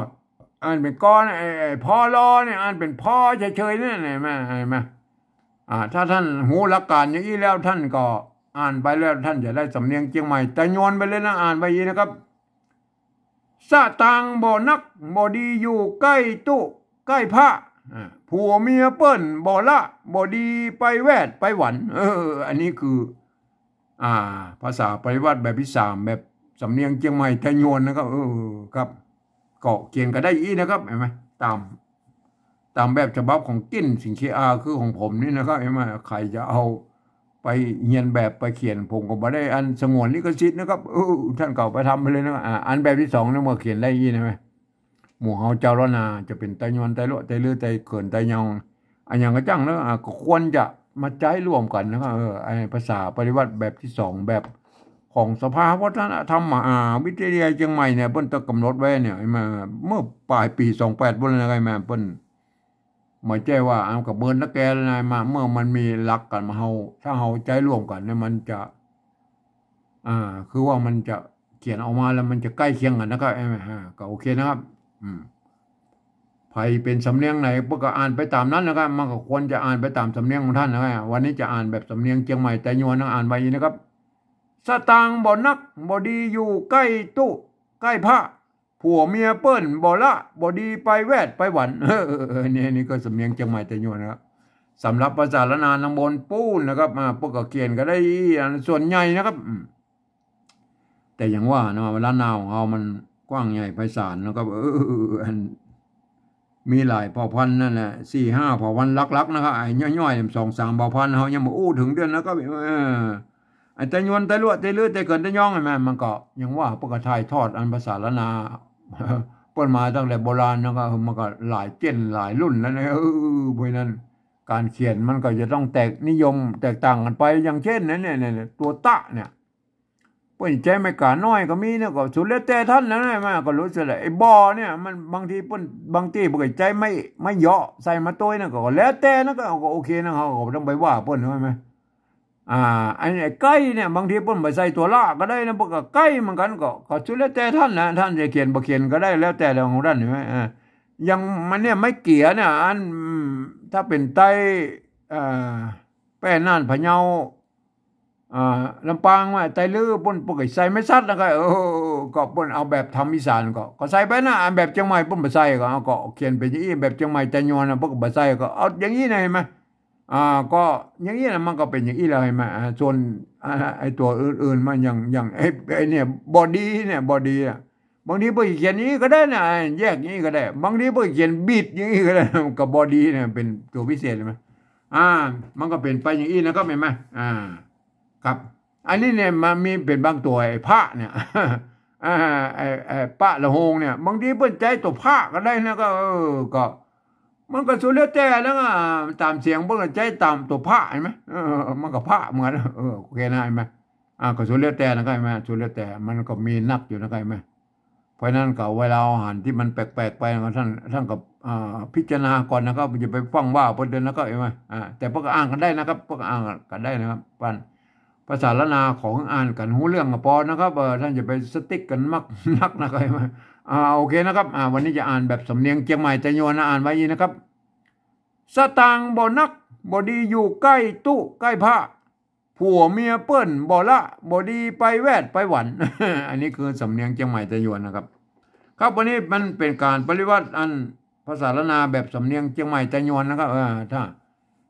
อ่านเป็นกอนะพอรอเนี่ยอ่านเป็นพ่อเฉยๆนี่ไงไหมถ้าท่านหูหลักการอย่างนี้แล้วท่านก็อ่านไปแล้วท่านจะได้สำเนียงเชียงใหม่แต่โยนไปเลยนะอ่านไปยีนะครับสะตางบ่นักบ่ดีอยู่ใกล้ตู้ใกล้พระผัวเมียเปิ้นบ่ละบ่ดีไปแวดไปหวันอันนี้คือภาษาปริวัติแบบที่3แบบสำเนียงเชียงใหม่แต่โยนนะครับครับก็เขียนก็ได้อีนะครับเห็นไหมตามแบบฉบับของกิ้นสิงเคอาคือของผมนี่นะครับเห็นไหมใครจะเอาไปเรียนแบบไปเขียนผมก็ไม่ได้อันสงวนลิขสิทธิ์นะครับท่านเก่าไปทำไปเลยนะอันแบบที่2นะเมื่อเขียนได้ยี่นะไหมหมู่เฮาเจ้าละนาจะเป็นไตยวนไตโลไตลือไตเขินไตยองอันอย่างก็จังนะก็ควรจะมาใช้ร่วมกันนะครับภาษาปริวัติแบบที่2แบบของสภาวัฒนธรรมวิทยาเชียงใหม่เนี่ยเพิ่นต้องกำหนดไว้เนี่ยมาเมื่อปลายปี28บ่อะไรมาเพิ่นไม่ใช่ว่าเอากับเบิร์นนักแกอะไรมาเมื่อมันมีหลักกันมาถ้าเฮาใจร่วมกันเนี่ยมันจะคือว่ามันจะเขียนออกมาแล้วมันจะใกล้เคียงกันนะครับก็โอเคนะครับใครเป็นสำเนียงไหนพวกก็อ่านไปตามนั้นนะครับมันก็ควรจะอ่านไปตามสำเนียงของท่านนะครับวันนี้จะอ่านแบบสำเนียงเชียงใหม่แต่ยวนอ่านไปนะครับสตางบ่นักบ่ดีอยู่ใกล้ตู้ใกล้พระผัวเมียเปิ้นบ่ละบ่ดีไปแวดไปหวันนี่ก็สำเนียงเชียงใหม่แต่ยวนนะครับสำหรับภาษาละนานบนปูนนะครับพวกก็เขียนก็ได้ส่วนใหญ่นะครับแต่อย่างว่านะเวลาหน้าของเรามันกว้างใหญ่ไพศาลนะครับมีหลายเผ่าพันธุ์นั่นแหละ 4-5 เผ่าพันธุ์ลักๆนะครับไอ้ย่อยๆ 2-3 เผ่าพันธุ์เขายังบ่ถึงเดือนนะครับไอ้แต่ยวนแต่ลวดแต่ลือแต่เกินแต่ย่องแม่มันก็ยังว่าพวกก็ถ่ายทอดอันภาษาละนาเปิ้นมาตั้งแต่โบราณนะครับมันก็หลายเจนหลายรุ่นแล้วนะเพราะนั้นการเขียนมันก็จะต้องนิยมแตกต่างกันไปอย่างเช่นเนี่ยตัวตะเนี่ยเปิ้นใจไม่กล้าน้อยก็มีนะก็สุดแล้วแต่ท่านนะมาก็รู้สึกแหละไอ้บ่เนี่ยมันบางทีเปิ้นบางทีเปิ้นใจไม่เหาะใส่มาต้วยนะก็แล้วแต่นะก็โอเคนะเขาก็ต้องไปว่าเปิ้นใช่มั้ยไอ้ใกล้เนี่ยบางทีเปิ้นบ่ใส่ตัวละก็ได้นะเปิ้นก็ใกล้เหมือนกันก็สุดแล้วแต่ท่านนะท่านจะเขียนบ่เขียนก็ได้แล้วแต่เรื่องของท่านใช่มั้ยยังมันเนี่ยไม่เกี่ยเนี่ยอันถ้าเป็นไต้แป้น่านพะเยาลำปางว่าไตลือป่นปกใส่ไม่ซัดนะครับก็ป่นเอาแบบทำอีสานก็ใส่ไปนะอันแบบเชียงใหม่ป่นบ่ใส่ก็เขียนไปอย่างนี้แบบเชียงใหม่แต่ยวนนะพวกบ่ใส่ก็เอาอย่างนี้นะเห็นมั้ยก็อย่างนี้นะมันก็เป็นอย่างนี้แล้วเห็นมั้ยส่วนไอ้ตัวอื่นๆมันอย่างไอ้เนี่ยบอดี้เนี่ยบอดี้อ่ะบางทีบ่เขียนนี้ก็ได้นะแยกนี้ก็ได้บางทีบ่เขียนบีทอย่างนี้ก็ได้กับบอดี้เนี่ยเป็นตัวพิเศษใช่มั้ยมันก็เป็นไปอย่างนี้นะครับเห็นมั้ยครับอันนี้เนี่ยมันมีเป็นบางตัวไอ้พระเนี่ยไอ้ปะละโหงเนี่ยบางทีเปิ้นใจตัวพระก็ได้นะก็มันก็สุดแล้วแต่แล้วตามเสียงเปิ้นใจตามตัวพระเห็นมั้ยมันก็พระเหมือนโอเคนะเห็นมั้ยก็สุดแล้วแต่นะครับเห็นมั้ยสุดแล้วแต่มันก็มีนักอยู่นะครับเห็นมั้ยเพราะนั้นก็เวลาอาหารที่มันแปลกๆไปท่านก็พิจารณาก่อนนะครับอย่าไปฟังว่าเพิ่นเดินแล้วก็เห็นมั้ยแต่พวกอ่านกันได้นะครับพวกอ่านกันได้นะครับภาษาละนาของอ่านกันหูเรื่องก็พอนะครับท่านจะไปสติ๊กกันมักนักนะครับโอเคนะครับวันนี้จะอ่านแบบสำเนียงเชียงใหม่แต่ยวนอ่านไว้นะครับสตางบ่นักบ่ดีอยู่ใกล้ตู้ใกล้พระผัวเมียเปิ้นบ่ละบ่ดีไปแวดไปหวันอันนี้คือสำเนียงเชียงใหม่แต่ยวนนะครับ ครับวันนี้มันเป็นการปริวัติอันภาษาละนาแบบสำเนียงเชียงใหม่ไต้หวนนะครับถ้า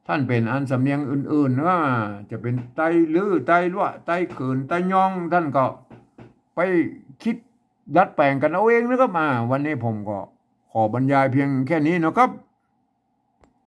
ท่านเป็นอันสำเนียงอื่นๆว่าจะเป็นไต้ลื้อไต้ลั่วไต้เขินไต้ย่องท่านก็ไปคิดดัดแปลงกันเอาเองนะครับวันนี้ผมก็ขอบรรยายเพียงแค่นี้นะครับ